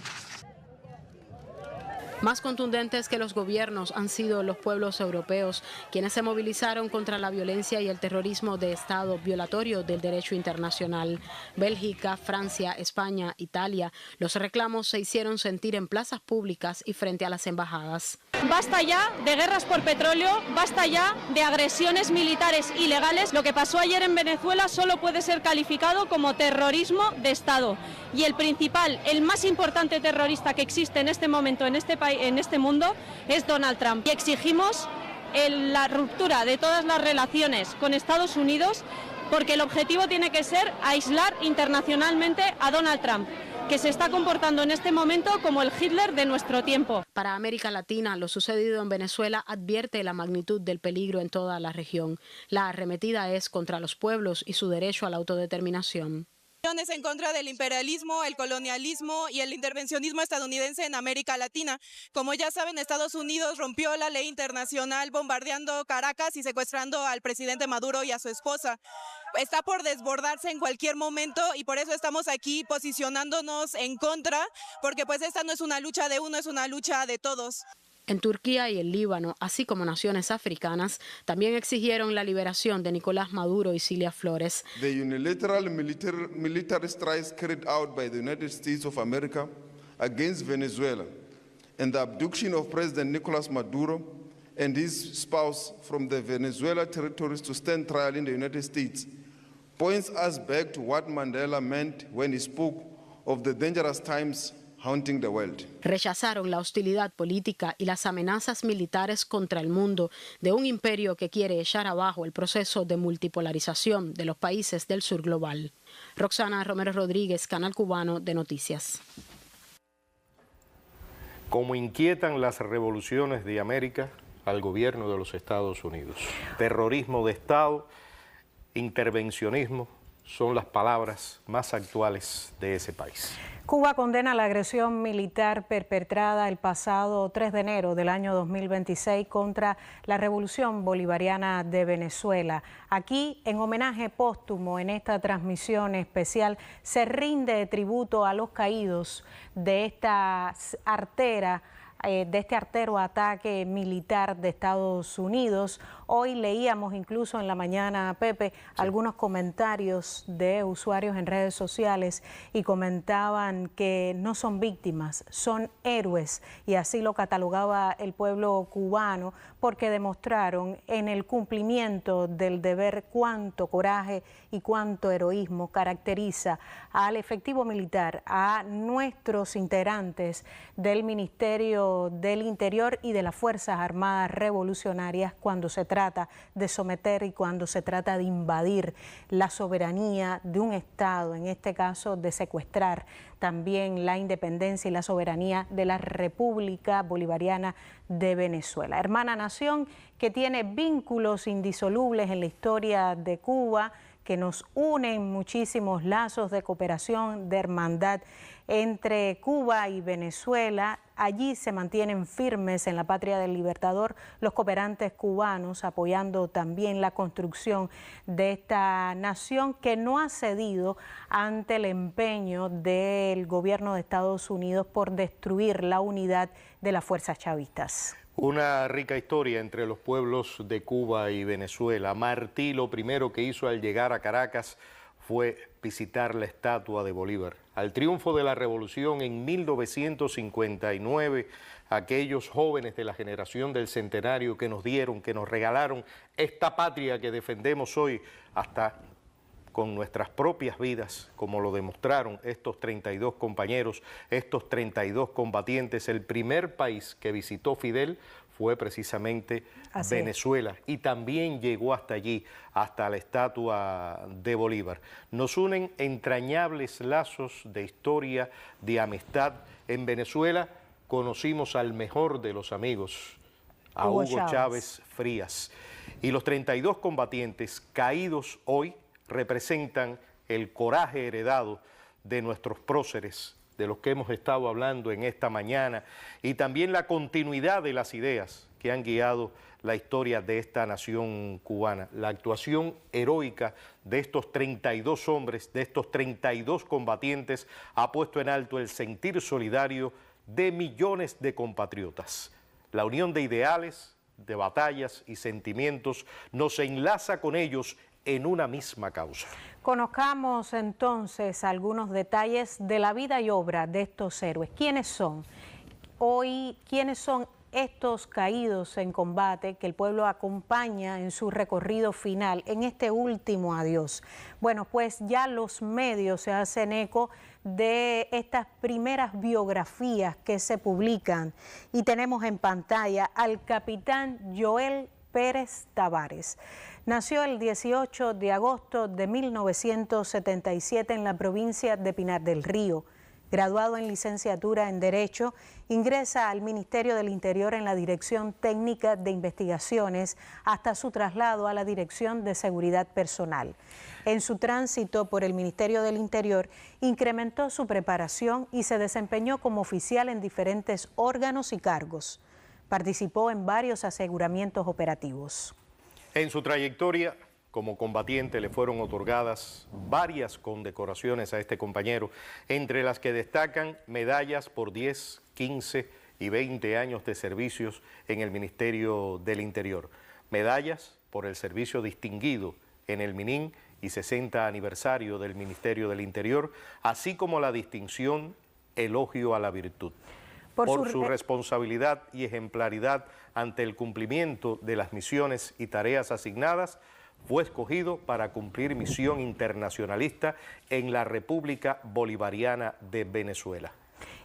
Más contundentes que los gobiernos han sido los pueblos europeos, quienes se movilizaron contra la violencia y el terrorismo de Estado violatorio del derecho internacional. Bélgica, Francia, España, Italia. Los reclamos se hicieron sentir en plazas públicas y frente a las embajadas. Basta ya de guerras por petróleo, basta ya de agresiones militares ilegales. Lo que pasó ayer en Venezuela solo puede ser calificado como terrorismo de Estado. Y el principal, el más importante terrorista que existe en este momento en este país, en este mundo, es Donald Trump. Y exigimos la ruptura de todas las relaciones con Estados Unidos, porque el objetivo tiene que ser aislar internacionalmente a Donald Trump, que se está comportando en este momento como el Hitler de nuestro tiempo. Para América Latina, lo sucedido en Venezuela advierte la magnitud del peligro en toda la región. La arremetida es contra los pueblos y su derecho a la autodeterminación. En contra del imperialismo, el colonialismo y el intervencionismo estadounidense en América Latina. Como ya saben, Estados Unidos rompió la ley internacional bombardeando Caracas y secuestrando al presidente Maduro y a su esposa. Está por desbordarse en cualquier momento y por eso estamos aquí posicionándonos en contra, porque pues esta no es una lucha de uno, es una lucha de todos. En Turquía y el Líbano, así como naciones africanas, también exigieron la liberación de Nicolás Maduro y Cilia Flores. The unilateral military strikes carried out by the United States of America against Venezuela and the abduction of President Nicolás Maduro and his spouse from the Venezuela territories to stand trial in the United States points us back to what Mandela meant when he spoke of the dangerous times haunting the world. Rechazaron la hostilidad política y las amenazas militares contra el mundo de un imperio que quiere echar abajo el proceso de multipolarización de los países del sur global. Roxana Romero Rodríguez, Canal Cubano de Noticias. Como inquietan las revoluciones de América al gobierno de los Estados Unidos. Terrorismo de Estado, intervencionismo, son las palabras más actuales de ese país. Cuba condena la agresión militar perpetrada el pasado 3 de enero del año 2026 contra la Revolución Bolivariana de Venezuela. Aquí, en homenaje póstumo, en esta transmisión especial, se rinde tributo a los caídos de esta artera, de este artero ataque militar de Estados Unidos. Hoy leíamos incluso en la mañana, Pepe, algunos comentarios de usuarios en redes sociales y comentaban que no son víctimas, son héroes, y así lo catalogaba el pueblo cubano, porque demostraron en el cumplimiento del deber cuánto coraje y cuánto heroísmo caracteriza al efectivo militar, a nuestros integrantes del Ministerio del Interior y de las Fuerzas Armadas Revolucionarias cuando se trata de someter y cuando se trata de invadir la soberanía de un Estado, en este caso de secuestrar también la independencia y la soberanía de la República Bolivariana de Venezuela. Hermana nación que tiene vínculos indisolubles en la historia de Cuba, que nos unen muchísimos lazos de cooperación, de hermandad entre Cuba y Venezuela. Allí se mantienen firmes en la patria del Libertador los cooperantes cubanos, apoyando también la construcción de esta nación que no ha cedido ante el empeño del gobierno de Estados Unidos por destruir la unidad de las fuerzas chavistas. Una rica historia entre los pueblos de Cuba y Venezuela. Martí lo primero que hizo al llegar a Caracas fue visitar la estatua de Bolívar. Al triunfo de la revolución en 1959, aquellos jóvenes de la generación del centenario que nos dieron, que nos regalaron esta patria que defendemos hoy, hasta con nuestras propias vidas, como lo demostraron estos 32 compañeros, estos 32 combatientes. El primer país que visitó Fidel fue precisamente Venezuela, y también llegó hasta allí, hasta la estatua de Bolívar. Nos unen entrañables lazos de historia, de amistad. En Venezuela conocimos al mejor de los amigos, a Hugo Chávez Frías. Y los 32 combatientes caídos hoy representan el coraje heredado de nuestros próceres, de los que hemos estado hablando en esta mañana, y también la continuidad de las ideas que han guiado la historia de esta nación cubana. La actuación heroica de estos 32 hombres, de estos 32 combatientes, ha puesto en alto el sentir solidario de millones de compatriotas. La unión de ideales, de batallas y sentimientos nos enlaza con ellos en una misma causa. Conozcamos entonces algunos detalles de la vida y obra de estos héroes. ¿Quiénes son? Hoy, ¿quiénes son estos caídos en combate que el pueblo acompaña en su recorrido final, en este último adiós? Bueno, pues ya los medios se hacen eco de estas primeras biografías que se publican, y tenemos en pantalla al capitán Joel Pérez Tavares. Nació el 18 de agosto de 1977 en la provincia de Pinar del Río. Graduado en licenciatura en Derecho, ingresa al Ministerio del Interior en la Dirección Técnica de Investigaciones hasta su traslado a la Dirección de Seguridad Personal. En su tránsito por el Ministerio del Interior, incrementó su preparación y se desempeñó como oficial en diferentes órganos y cargos. Participó en varios aseguramientos operativos. En su trayectoria como combatiente le fueron otorgadas varias condecoraciones a este compañero, entre las que destacan medallas por 10, 15 y 20 años de servicios en el Ministerio del Interior, medallas por el servicio distinguido en el MININ y 60 aniversario del Ministerio del Interior, así como la distinción Elogio a la Virtud. Por su responsabilidad y ejemplaridad ante el cumplimiento de las misiones y tareas asignadas, fue escogido para cumplir misión internacionalista en la República Bolivariana de Venezuela.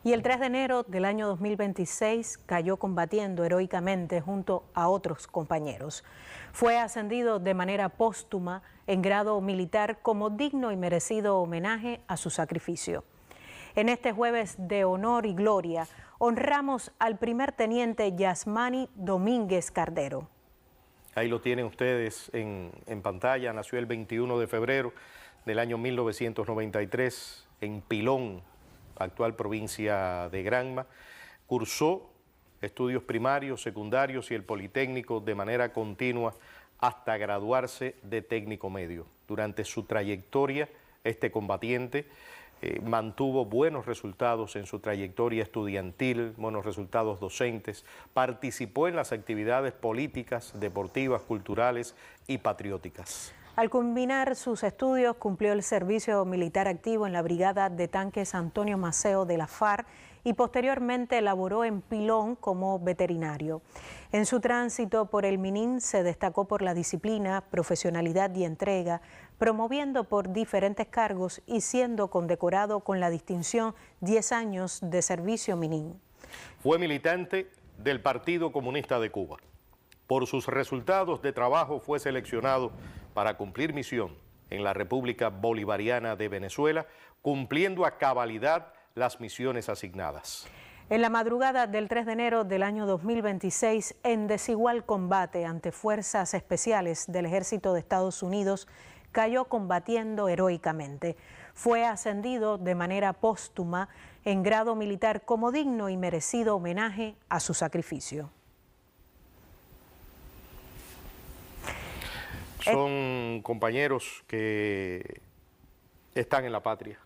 Y el 3 de enero del año 2026 cayó combatiendo heroicamente junto a otros compañeros. Fue ascendido de manera póstuma en grado militar como digno y merecido homenaje a su sacrificio. En este jueves de honor y gloria, honramos al primer teniente Yasmani Domínguez Cardero. Ahí lo tienen ustedes en pantalla. Nació el 21 de febrero del año 1993 en Pilón, actual provincia de Granma. Cursó estudios primarios, secundarios y el Politécnico de manera continua hasta graduarse de técnico medio. Durante su trayectoria, este combatiente mantuvo buenos resultados en su trayectoria estudiantil, buenos resultados docentes, participó en las actividades políticas, deportivas, culturales y patrióticas. Al culminar sus estudios, cumplió el servicio militar activo en la Brigada de Tanques Antonio Maceo de la FARC y posteriormente laboró en Pilón como veterinario. En su tránsito por el MININ se destacó por la disciplina, profesionalidad y entrega, promoviendo por diferentes cargos y siendo condecorado con la distinción 10 años de servicio MININ. Fue militante del Partido Comunista de Cuba. Por sus resultados de trabajo fue seleccionado para cumplir misión en la República Bolivariana de Venezuela, cumpliendo a cabalidad las misiones asignadas. En la madrugada del 3 de enero del año 2026, en desigual combate ante fuerzas especiales del Ejército de Estados Unidos, cayó combatiendo heroicamente. Fue ascendido de manera póstuma en grado militar como digno y merecido homenaje a su sacrificio. Son compañeros que están en la patria.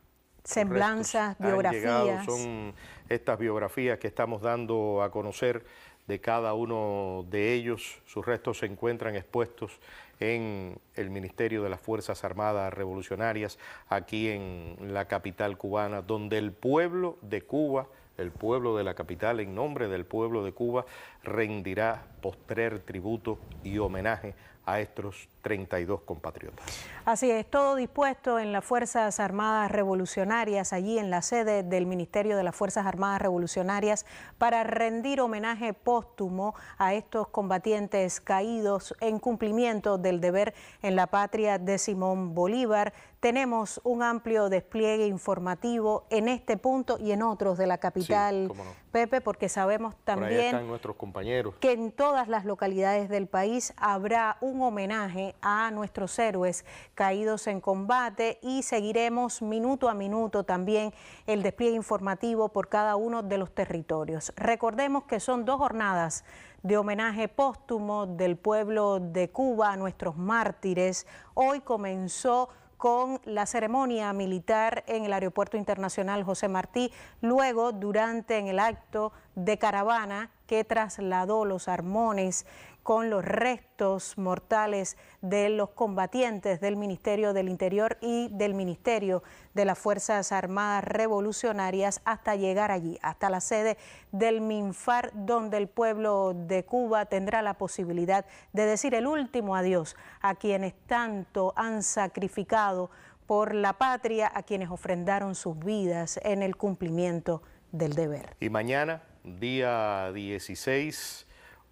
Semblanzas, biografías. Son estas biografías que estamos dando a conocer de cada uno de ellos. Sus restos se encuentran expuestos en el Ministerio de las Fuerzas Armadas Revolucionarias, aquí en la capital cubana, donde el pueblo de Cuba, el pueblo de la capital, en nombre del pueblo de Cuba, rendirá postrer tributo y homenaje a estos 32 compatriotas. Así es, todo dispuesto en las Fuerzas Armadas Revolucionarias, allí en la sede del Ministerio de las Fuerzas Armadas Revolucionarias, para rendir homenaje póstumo a estos combatientes caídos en cumplimiento del deber en la patria de Simón Bolívar. Tenemos un amplio despliegue informativo en este punto y en otros de la capital, sí, no, Pepe, porque sabemos también por ahí están nuestros compañeros, que en todas las localidades del país habrá un homenaje a nuestros héroes caídos en combate y seguiremos minuto a minuto también el despliegue informativo por cada uno de los territorios. Recordemos que son 2 jornadas de homenaje póstumo del pueblo de Cuba a nuestros mártires. Hoy comenzó con la ceremonia militar en el Aeropuerto Internacional José Martí, luego en el acto de caravana que trasladó los armones con los restos mortales de los combatientes del Ministerio del Interior y del Ministerio de las Fuerzas Armadas Revolucionarias hasta llegar allí, hasta la sede del MINFAR, donde el pueblo de Cuba tendrá la posibilidad de decir el último adiós a quienes tanto han sacrificado por la patria, a quienes ofrendaron sus vidas en el cumplimiento del deber. Y mañana, día 16,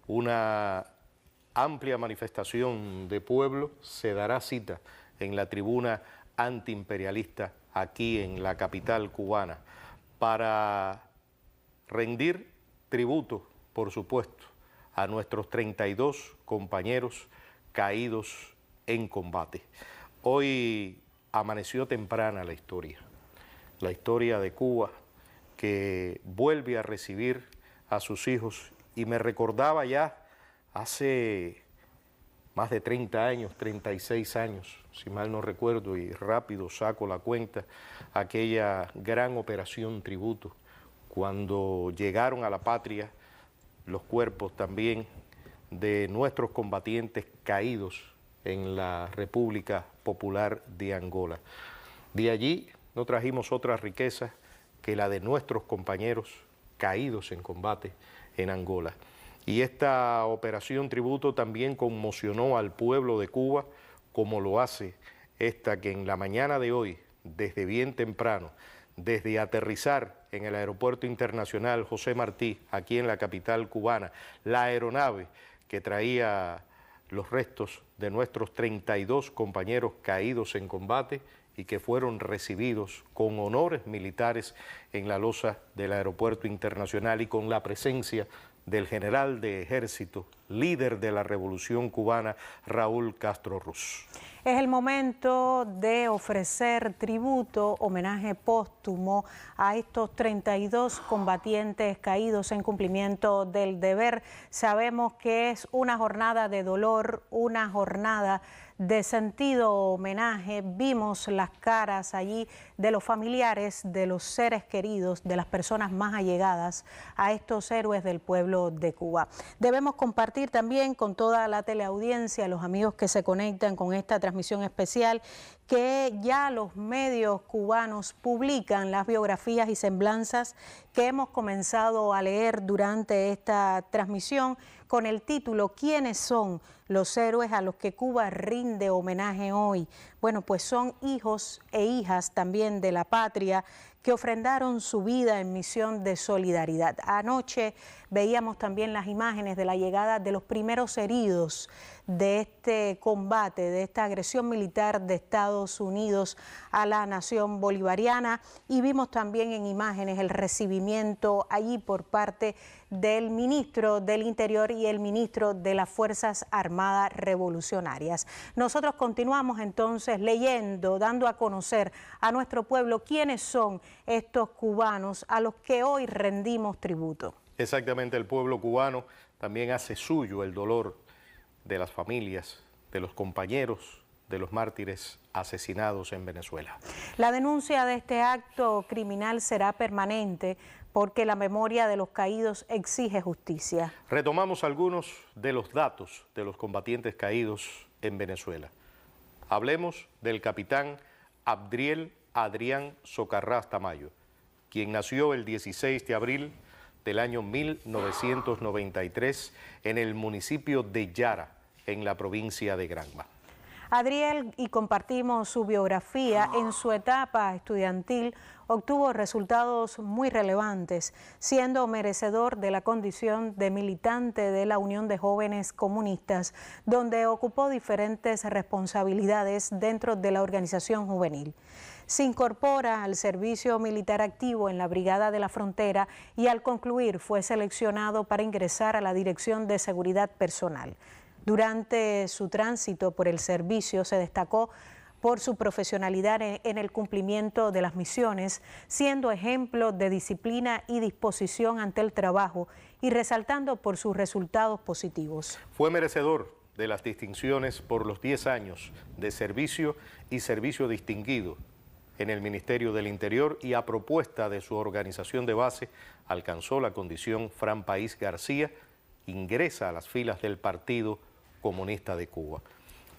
una amplia manifestación de pueblo se dará cita en la tribuna antiimperialista aquí en la capital cubana para rendir tributo, por supuesto, a nuestros 32 compañeros caídos en combate. Hoy amaneció temprana la historia de Cuba, que vuelve a recibir a sus hijos, y me recordaba ya hace más de 30 años, 36 años, si mal no recuerdo, y rápido saco la cuenta, aquella gran operación tributo, cuando llegaron a la patria los cuerpos también de nuestros combatientes caídos en la República Popular de Angola. De allí no trajimos otra riqueza que la de nuestros compañeros caídos en combate en Angola. Y esta operación tributo también conmocionó al pueblo de Cuba, como lo hace esta que en la mañana de hoy, desde bien temprano, desde aterrizar en el Aeropuerto Internacional José Martí, aquí en la capital cubana, la aeronave que traía los restos de nuestros 32 compañeros caídos en combate y que fueron recibidos con honores militares en la losa del Aeropuerto Internacional y con la presencia del general de ejército, líder de la Revolución Cubana, Raúl Castro Ruz. Es el momento de ofrecer tributo, homenaje póstumo a estos 32 combatientes caídos en cumplimiento del deber. Sabemos que es una jornada de dolor, una jornada de sentido homenaje. Vimos las caras allí de los familiares, de los seres queridos, de las personas más allegadas a estos héroes del pueblo de Cuba. Debemos compartir también con toda la teleaudiencia, los amigos que se conectan con esta transmisión especial, que ya los medios cubanos publican las biografías y semblanzas que hemos comenzado a leer durante esta transmisión con el título ¿Quiénes son los héroes a los que Cuba rinde homenaje hoy? Bueno, pues son hijos e hijas también de la patria que ofrendaron su vida en misión de solidaridad. Anoche veíamos también las imágenes de la llegada de los primeros heridos de este combate, de esta agresión militar de Estados Unidos a la nación bolivariana, y vimos también en imágenes el recibimiento allí por parte del ministro del Interior y el ministro de las Fuerzas Armadas Revolucionarias. Nosotros continuamos entonces leyendo, dando a conocer a nuestro pueblo quiénes son estos cubanos a los que hoy rendimos tributo. Exactamente, el pueblo cubano también hace suyo el dolor de las familias, de los compañeros, de los mártires asesinados en Venezuela. La denuncia de este acto criminal será permanente porque la memoria de los caídos exige justicia. Retomamos algunos de los datos de los combatientes caídos en Venezuela. Hablemos del capitán Abdiel Adrián Socarrás Tamayo, quien nació el 16 de abril del año 1993 en el municipio de Yara, en la provincia de Granma. Adriel, y compartimos su biografía, en su etapa estudiantil obtuvo resultados muy relevantes, siendo merecedor de la condición de militante de la Unión de Jóvenes Comunistas, donde ocupó diferentes responsabilidades dentro de la organización juvenil. Se incorpora al servicio militar activo en la Brigada de la Frontera y al concluir fue seleccionado para ingresar a la Dirección de Seguridad Personal. Durante su tránsito por el servicio se destacó por su profesionalidad en el cumplimiento de las misiones, siendo ejemplo de disciplina y disposición ante el trabajo y resaltando por sus resultados positivos. Fue merecedor de las distinciones por los 10 años de servicio y servicio distinguido en el Ministerio del Interior y a propuesta de su organización de base alcanzó la condición Fran País García, ingresa a las filas del Partido Comunista de Cuba.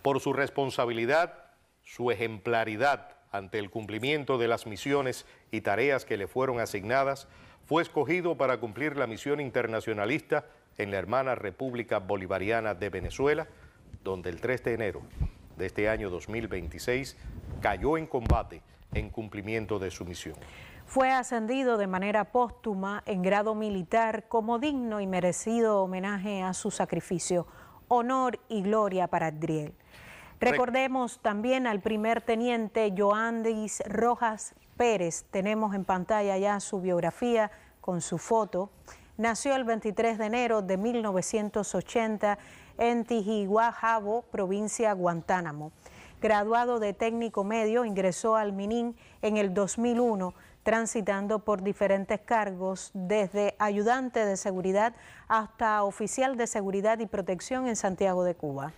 Por su responsabilidad, su ejemplaridad ante el cumplimiento de las misiones y tareas que le fueron asignadas, fue escogido para cumplir la misión internacionalista en la hermana República Bolivariana de Venezuela, donde el 3 de enero de este año 2026 cayó en combate en cumplimiento de su misión. Fue ascendido de manera póstuma en grado militar como digno y merecido homenaje a su sacrificio. Honor y gloria para Adriel. Recordemos también al primer teniente Joandis Rojas Pérez. Tenemos en pantalla ya su biografía con su foto. Nació el 23 de enero de 1980 en Tijihuajabo, provincia Guantánamo. Graduado de técnico medio, ingresó al MININ en el 2001, transitando por diferentes cargos, desde ayudante de seguridad hasta oficial de seguridad y protección en Santiago de Cuba.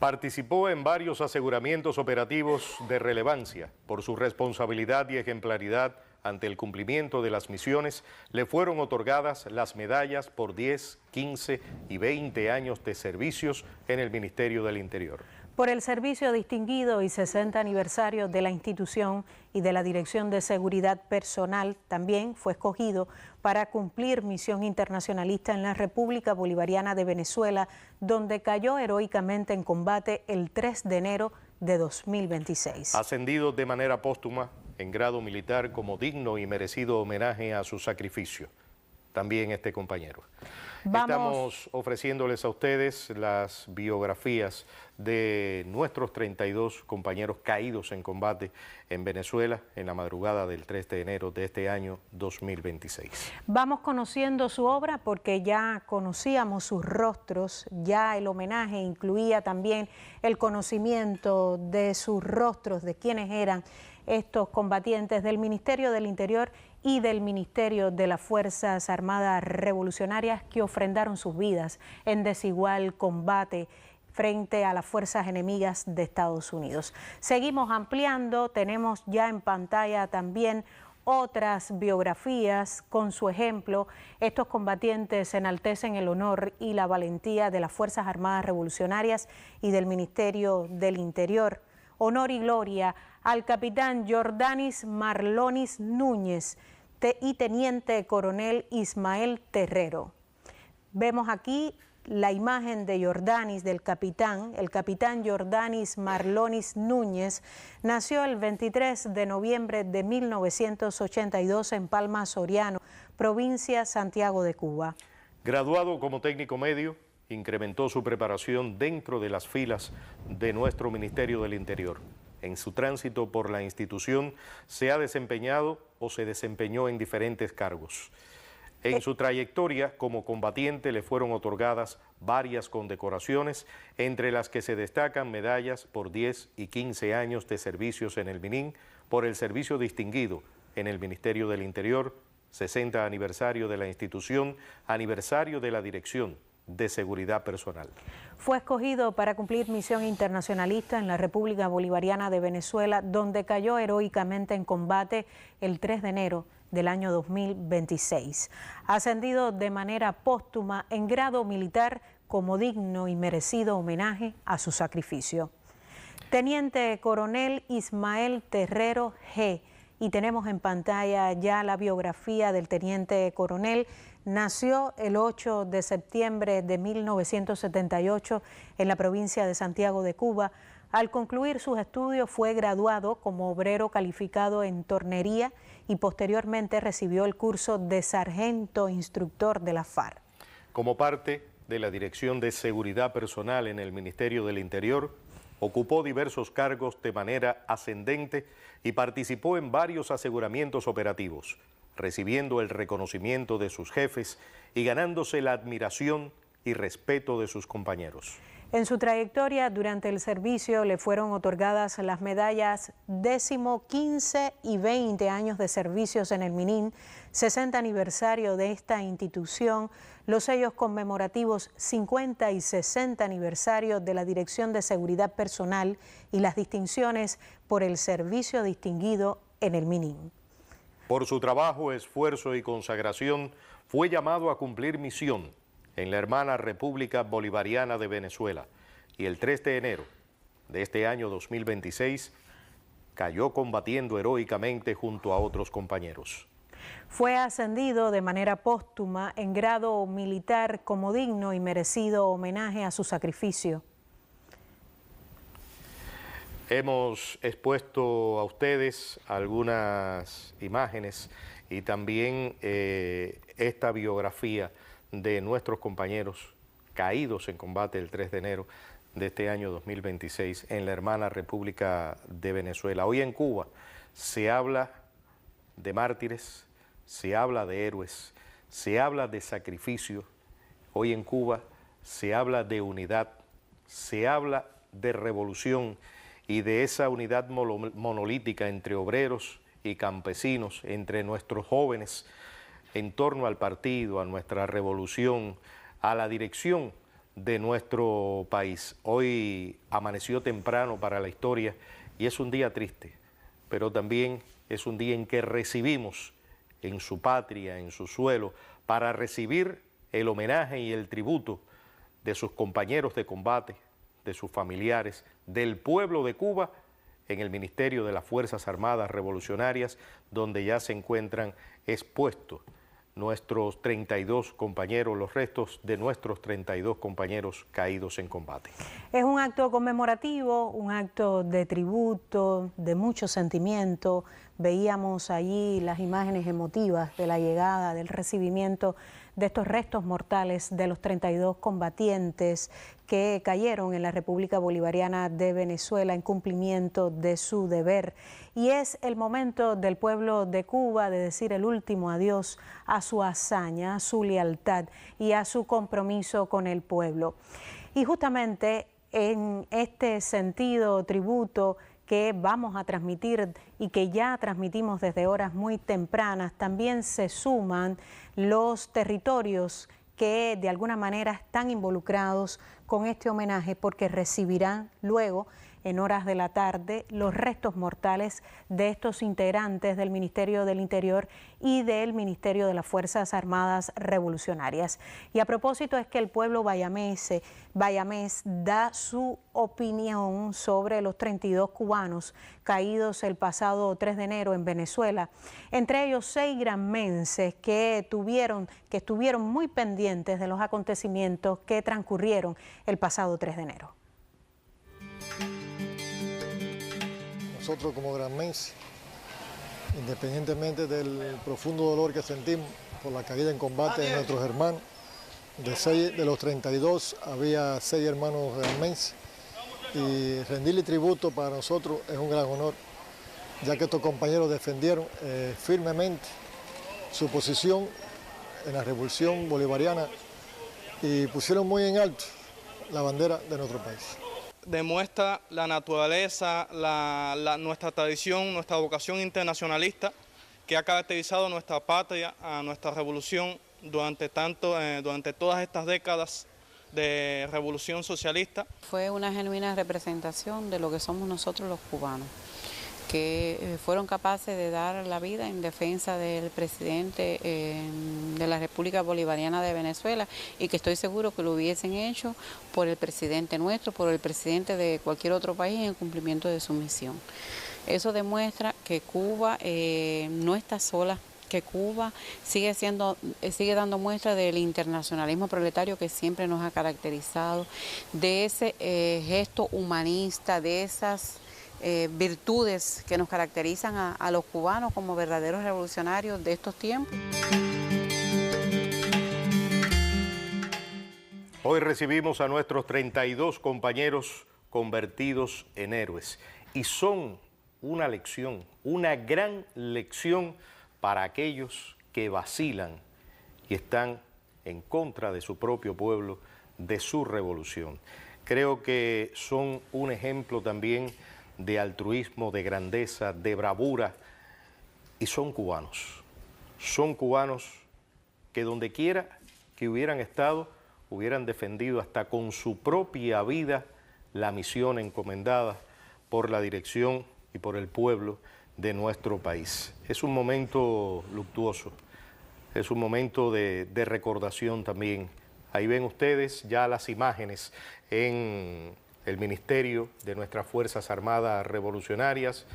Participó en varios aseguramientos operativos de relevancia. Por su responsabilidad y ejemplaridad ante el cumplimiento de las misiones, le fueron otorgadas las medallas por 10, 15 y 20 años de servicios en el Ministerio del Interior. Por el servicio distinguido y 60 aniversario de la institución y de la Dirección de Seguridad Personal, también fue escogido para cumplir misión internacionalista en la República Bolivariana de Venezuela, donde cayó heroicamente en combate el 3 de enero de 2026. Ascendido de manera póstuma en grado militar como digno y merecido homenaje a su sacrificio. También este compañero. Estamos ofreciéndoles a ustedes las biografías de nuestros 32 compañeros caídos en combate en Venezuela en la madrugada del 3 de enero de este año 2026. Vamos conociendo su obra porque ya conocíamos sus rostros, ya el homenaje incluía también el conocimiento de sus rostros, de quiénes eran estos combatientes del Ministerio del Interior y del Ministerio de las Fuerzas Armadas Revolucionarias que ofrendaron sus vidas en desigual combate frente a las fuerzas enemigas de Estados Unidos. Seguimos ampliando, tenemos ya en pantalla también otras biografías con su ejemplo. Estos combatientes enaltecen el honor y la valentía de las Fuerzas Armadas Revolucionarias y del Ministerio del Interior. Honor y gloria al capitán Jordanis Marlonis Núñez y teniente coronel Ismael Terrero. Vemos aquí la imagen de Jordanis, del capitán. El capitán Jordanis Marlonis Núñez nació el 23 de noviembre de 1982 en Palma Soriano, provincia Santiago de Cuba. Graduado como técnico medio, incrementó su preparación dentro de las filas de nuestro Ministerio del Interior. En su tránsito por la institución se ha desempeñado o se desempeñó en diferentes cargos. En su trayectoria como combatiente le fueron otorgadas varias condecoraciones, entre las que se destacan medallas por 10 y 15 años de servicios en el MININ, por el servicio distinguido en el Ministerio del Interior, 60 aniversario de la institución, aniversario de la Dirección de Seguridad Personal. Fue escogido para cumplir misión internacionalista en la República Bolivariana de Venezuela, donde cayó heroicamente en combate el 3 de enero del año 2026. Ascendido de manera póstuma en grado militar como digno y merecido homenaje a su sacrificio. Teniente coronel Ismael Terrero G. y tenemos en pantalla ya la biografía del teniente coronel. Nació el 8 de septiembre de 1978 en la provincia de Santiago de Cuba. Al concluir sus estudios fue graduado como obrero calificado en tornería y posteriormente recibió el curso de sargento instructor de la FARC. Como parte de la Dirección de Seguridad Personal en el Ministerio del Interior, ocupó diversos cargos de manera ascendente y participó en varios aseguramientos operativos, recibiendo el reconocimiento de sus jefes y ganándose la admiración y respeto de sus compañeros. En su trayectoria durante el servicio le fueron otorgadas las medallas 10º, 15 y 20 años de servicios en el MININ, 60 aniversario de esta institución, los sellos conmemorativos 50 y 60 aniversario de la Dirección de Seguridad Personal y las distinciones por el servicio distinguido en el MININ. Por su trabajo, esfuerzo y consagración, fue llamado a cumplir misión en la hermana República Bolivariana de Venezuela y el 3 de enero de este año 2026 cayó combatiendo heroicamente junto a otros compañeros. Fue ascendido de manera póstuma en grado militar como digno y merecido homenaje a su sacrificio. Hemos expuesto a ustedes algunas imágenes y también esta biografía de nuestros compañeros caídos en combate el 3 de enero de este año 2026 en la hermana República de Venezuela. Hoy en Cuba se habla de mártires, se habla de héroes, se habla de sacrificio. Hoy en Cuba se habla de unidad, se habla de revolución y de esa unidad monolítica entre obreros y campesinos, entre nuestros jóvenes, en torno al partido, a nuestra revolución, a la dirección de nuestro país. Hoy amaneció temprano para la historia y es un día triste, pero también es un día en que recibimos en su patria, en su suelo, para recibir el homenaje y el tributo de sus compañeros de combate, de sus familiares, del pueblo de Cuba, en el Ministerio de las Fuerzas Armadas Revolucionarias, donde ya se encuentran expuestos nuestros 32 compañeros, los restos de nuestros 32 compañeros caídos en combate. Es un acto conmemorativo, un acto de tributo, de mucho sentimiento. Veíamos allí las imágenes emotivas de la llegada, del recibimiento de estos restos mortales de los 32 combatientes que cayeron en la República Bolivariana de Venezuela en cumplimiento de su deber. Y es el momento del pueblo de Cuba de decir el último adiós a su hazaña, a su lealtad y a su compromiso con el pueblo. Y justamente en este sentido tributo que vamos a transmitir y que ya transmitimos desde horas muy tempranas, también se suman los territorios que de alguna manera están involucrados con este homenaje porque recibirán luego en horas de la tarde los restos mortales de estos integrantes del Ministerio del Interior y del Ministerio de las Fuerzas Armadas Revolucionarias. Y a propósito es que el pueblo bayamés da su opinión sobre los 32 cubanos caídos el pasado 3 de enero en Venezuela, entre ellos 6 granmenses que estuvieron muy pendientes de los acontecimientos que transcurrieron el pasado 3 de enero. Nosotros como granmenses, independientemente del profundo dolor que sentimos por la caída en combate de nuestros hermanos, de los 32 había 6 hermanos granmenses y rendirle tributo para nosotros es un gran honor, ya que estos compañeros defendieron firmemente su posición en la revolución bolivariana y pusieron muy en alto la bandera de nuestro país. Demuestra la naturaleza, nuestra tradición, nuestra vocación internacionalista que ha caracterizado a nuestra patria, a nuestra revolución durante todas estas décadas de revolución socialista. Fue una genuina representación de lo que somos nosotros los cubanos, que fueron capaces de dar la vida en defensa del presidente la República Bolivariana de Venezuela, y que estoy seguro que lo hubiesen hecho por el presidente nuestro, por el presidente de cualquier otro país en cumplimiento de su misión. Eso demuestra que Cuba no está sola, que Cuba sigue dando muestra del internacionalismo proletario que siempre nos ha caracterizado, de ese gesto humanista, de esas virtudes que nos caracterizan a los cubanos como verdaderos revolucionarios de estos tiempos. Hoy recibimos a nuestros 32 compañeros convertidos en héroes y son una lección, una gran lección para aquellos que vacilan y están en contra de su propio pueblo, de su revolución. Creo que son un ejemplo también de altruismo, de grandeza, de bravura, y son cubanos que donde quiera que hubieran estado, hubieran defendido hasta con su propia vida la misión encomendada por la dirección y por el pueblo de nuestro país. Es un momento luctuoso, es un momento de recordación también. Ahí ven ustedes ya las imágenes en el Ministerio de nuestras Fuerzas Armadas Revolucionarias,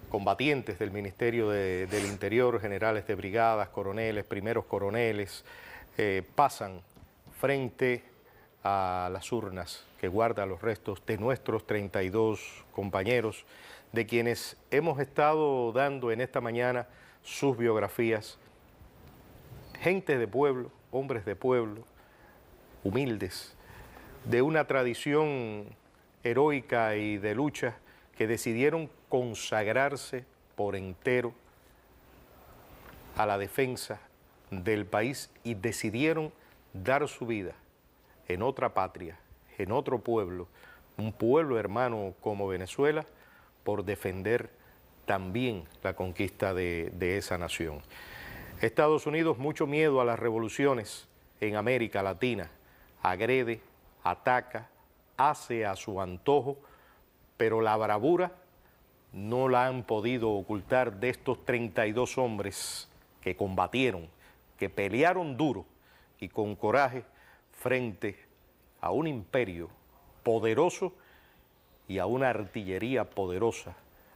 combatientes del Ministerio del Interior, generales de brigadas, coroneles, primeros coroneles, pasan frente a las urnas que guardan los restos de nuestros 32 compañeros, de quienes hemos estado dando en esta mañana sus biografías. Gente de pueblo, hombres de pueblo, humildes, de una tradición heroica y de lucha, que decidieron consagrarse por entero a la defensa del país y decidieron dar su vida en otra patria, en otro pueblo, un pueblo hermano como Venezuela, por defender también la conquista de esa nación. Estados Unidos, mucho miedo a las revoluciones en América Latina, agrede, ataca, hace a su antojo, pero la bravura no la han podido ocultar de estos 32 hombres que combatieron, que pelearon duro y con coraje frente a un imperio poderoso y a una artillería poderosa,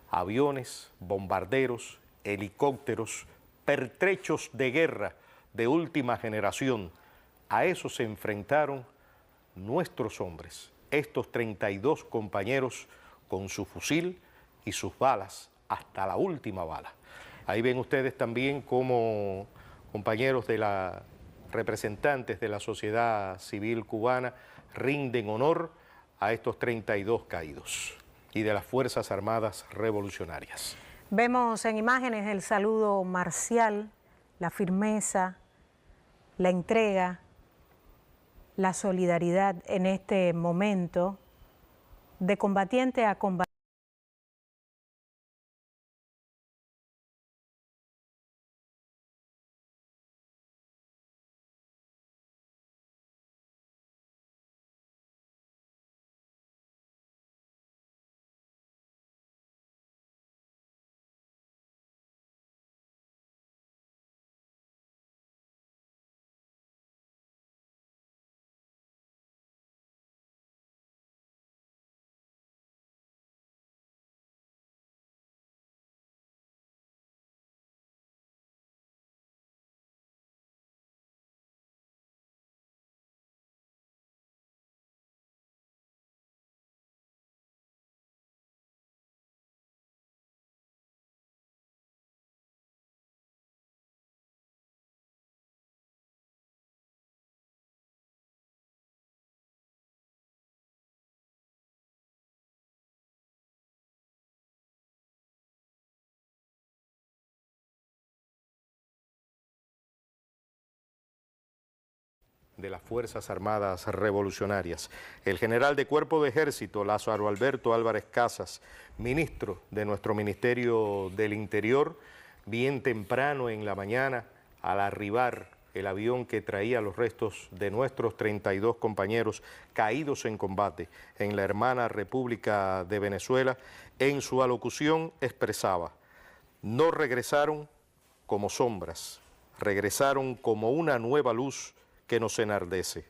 aviones, bombarderos, helicópteros, pertrechos de guerra de última generación. A eso se enfrentaron nuestros hombres, estos 32 compañeros con su fusil y sus balas, hasta la última bala. Ahí ven ustedes también como compañeros de la representantes de la sociedad civil cubana rinden honor a estos 32 caídos y de las Fuerzas Armadas Revolucionarias. Vemos en imágenes el saludo marcial, la firmeza, la entrega, la solidaridad en este momento de combatiente a combatiente. De las Fuerzas Armadas Revolucionarias, el general de Cuerpo de Ejército Lázaro Alberto Álvarez Casas, ministro de nuestro Ministerio del Interior, bien temprano en la mañana, al arribar el avión que traía los restos de nuestros 32 compañeros caídos en combate en la hermana República de Venezuela, en su alocución expresaba: no regresaron como sombras, regresaron como una nueva luz que nos enardece.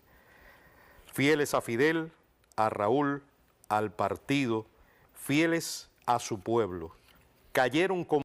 Fieles a Fidel, a Raúl, al partido, fieles a su pueblo, cayeron como